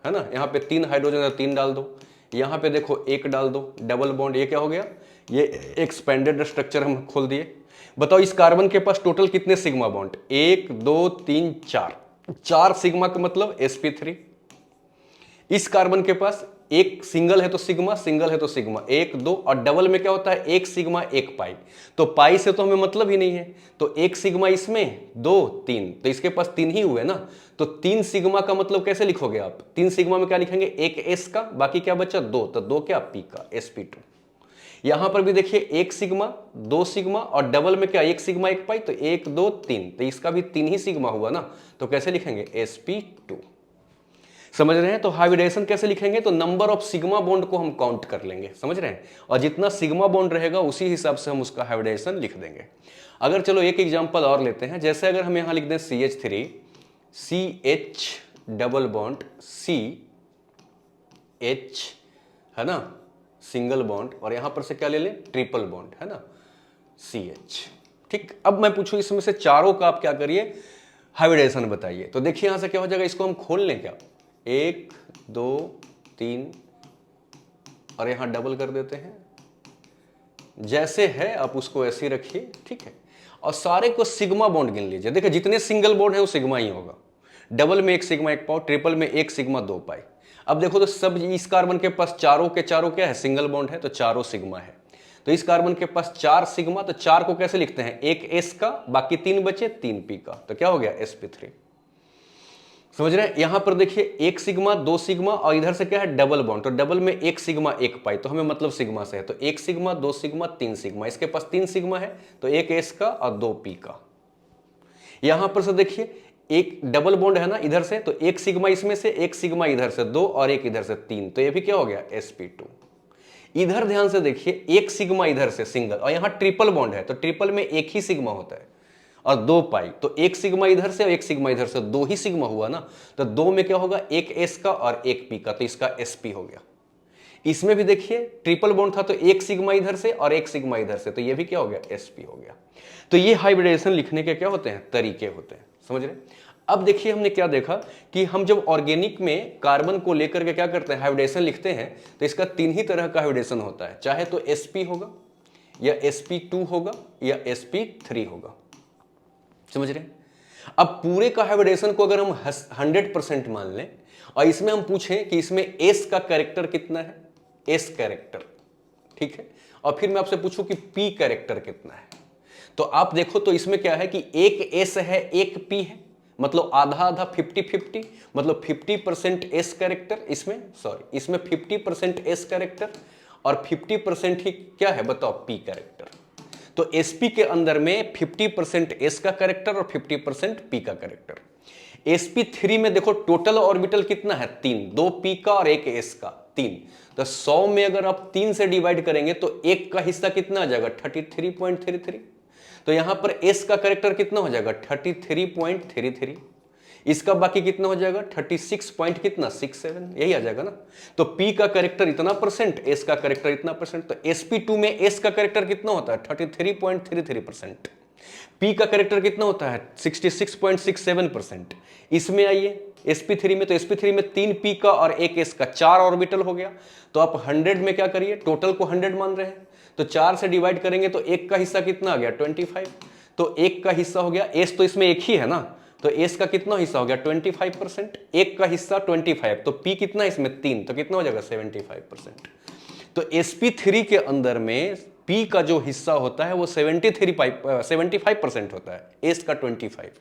है ना। यहाँ पे 3 हाइड्रोजन है, 3 डाल दो, यहाँ पे देखो 1 डाल दो, डबल बॉन्ड, ये क्या हो गया, ये एक्सपेंडेड स्ट्रक्चर हम खोल दिए। बताओ इस कार्बन के पास टोटल कितने सिग्मा बॉन्ड, 1 2 3 4, 4 सिग्मा का मतलब sp3। इस कार्बन के पास एक सिंगल है तो सिग्मा, सिंगल है तो सिग्मा, 1 2, और डबल में क्या होता है, एक सिग्मा एक पाई। तो पाई से तो हमें मतलब ही नहीं है, तो एक सिग्मा इसमें, 2 3, तो इसके पास 3 ही हुए ना। तो 3 सिग्मा का मतलब कैसे लिखोगे आप, 3 सिग्मा में क्या लिखेंगे, एक एस का, बाकी क्या बचा, 2, तो 2 क्या, पी का, sp2। यहां पर भी देखिए 1 सिग्मा 2 सिग्मा, और डबल में क्या, एक सिग्मा एक पाई, तो 1 2 3, तो इसका भी 3 ही सिग्मा हुआ ना, तो कैसे लिखेंगे, sp2। समझ रहे हैं? तो हाइब्रिडेशन कैसे लिखेंगे, तो नंबर ऑफ सिग्मा बॉन्ड को हम काउंट कर लेंगे, समझ रहे हैं, और जितना सिग्मा बॉन्ड रहेगा उसी हिसाब से हम उसका हाइब्रिडेशन लिख देंगे। अगर चलो एक एग्जांपल और लेते हैं, जैसे अगर हम यहां लिख दें CH3 CH double bond CH, है ना, सिंगल बॉन्ड, और यहां पर से क्या ले लें, ट्रिपल बॉन्ड, है ना, CH। ठीक, अब मैं पूछूं इसमें से चारों का आप क्या करिए, हाइब्रिडेशन बताइए। तो देखिए यहां से क्या हो जाएगा, इसको हम खोल लें क्या, 1 2 3, और यहां डबल कर देते हैं, जैसे है आप उसको ऐसे ही रखिए, ठीक है। और सारे को सिग्मा बॉन्ड गिन लीजिए, देखिए जितने सिंगल बॉन्ड है वो सिग्मा ही होगा। डबल में एक सिग्मा एक पाई, ट्रिपल में एक सिग्मा दो पाई। अब देखो तो सब इस कार्बन के पास चारों के चारों क्या है, सिंगल बॉन्ड है, तो चारों सिग्मा है। तो इस कार्बन के पास 4 सिग्मा, तो 4 को कैसे लिखते हैं, एक एस का, बाकी 3 बचे, 3 पी का, तो क्या हो गया, sp3। समझ रहे हैं? यहां पर देखिए 1 सिग्मा 2 सिग्मा, और इधर से क्या है, डबल बॉन्ड, तो डबल में 1 सिग्मा 1 पाई, तो हमें मतलब सिग्मा से है, तो 1 सिग्मा 2 सिग्मा 3 सिग्मा, इसके पास 3 सिग्मा है, तो एक एस का और 2 पी का। यहां पर से देखिए एक डबल बॉन्ड है ना इधर से, तो 1 सिग्मा इसमें से, 1 सिग्मा इधर से 2, और एक इधर से 3, तो ये भी क्या हो गया, sp2। इधर ध्यान से देखिए 1 सिग्मा इधर से सिंगल, और यहां ट्रिपल बॉन्ड है, तो ट्रिपल में एक ही सिग्मा होता है, और 2 पाई, तो एक सिग्मा इधर से और एक सिग्मा इधर से, 2 ही सिग्मा हुआ ना, तो 2 में क्या होगा, एक एस का और एक पी का, तो इसका एसपी हो गया। इसमें भी देखिए ट्रिपल बॉन्ड था तो एक सिग्मा इधर से और एक सिग्मा इधर से, तो ये भी क्या हो गया, एसपी हो गया। तो ये हाइब्रिडेशन लिखने के क्या होते हैं, तरीके होते हैं, समझ रहे। अब देखिए हमने क्या देखा कि हम जब ऑर्गेनिक में कार्बन को लेकर के क्या करते हैं, हाइब्रिडेशन लिखते हैं, तो इसका 3 ही तरह का हाइब्रिडेशन होता है, चाहे तो sp होगा या sp2 होगा या sp3 होगा, समझ रहे। अब पूरे का हाइब्रिडेशन को अगर हम 100% मान लें और इसमें हम पूछें कि इसमें s का कैरेक्टर कितना है, s कैरेक्टर, ठीक है, और फिर मैं आपसे पूछूं कि p कैरेक्टर कितना है, तो आप देखो तो इसमें क्या है कि एक s है एक p है, मतलब आधा आधा 50-50, मतलब 50% s कैरेक्टर, इसमें 50% s कैरेक्टर और 50% ही क्या है बताओ, p कैरेक्टर। तो sp के अंदर में 50% s का कैरेक्टर और 50% p का कैरेक्टर। sp3 में देखो टोटल ऑर्बिटल कितना है, 3, 2 p का और एक s का, 3, तो 100 में अगर आप 3 से डिवाइड करेंगे तो एक का हिस्सा कितना आ जाएगा, 33.33, तो यहां पर s का कैरेक्टर कितना हो जाएगा, 33.33, इसका बाकी कितना हो जाएगा, 36 पॉइंट कितना 67, यही आ जाएगा ना। तो p का कैरेक्टर इतना परसेंट, s का कैरेक्टर इतना परसेंट, तो sp2 में s का कैरेक्टर कितना होता है, 33.33%, p का कैरेक्टर कितना होता है, 66.67%। इसमें आइए sp3 में, तो sp3 में 3 p का और एक s का, 4 ऑर्बिटल हो गया। तो आप 100 में क्या करिए, टोटल को 100 मान रहे हैं, तो 4 से डिवाइड करेंगे तो एक का हिस्सा कितना आ गया, 25, तो एक का हिस्सा हो गया, s तो इसमें एक ही है ना, तो s का कितना हिस्सा हो गया, 25%, एक का हिस्सा 25, तो p कितना है इसमें 3, तो कितना हो जाएगा 75%। तो sp3 के अंदर में p का जो हिस्सा होता है वो 75% होता है, s का 25,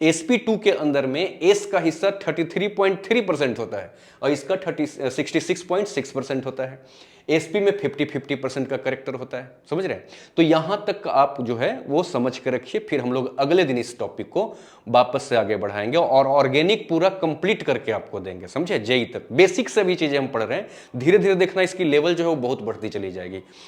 sp2 के अंदर में s का हिस्सा 33.3% होता है और इसका 66.6% होता है, sp में 50-50% का कैरेक्टर होता है, समझ रहे हैं। तो यहां तक आप जो है वो समझ के रखिए, फिर हम लोग अगले दिन इस टॉपिक को वापस से आगे बढ़ाएंगे और ऑर्गेनिक पूरा कंप्लीट करके आपको देंगे, समझे। जेई तक बेसिक सभी चीजें हम पढ़ रहे हैं, धीरे धीरे देखना इसकी लेवल जो है वो बहुत बढ़ती चली जाएगी।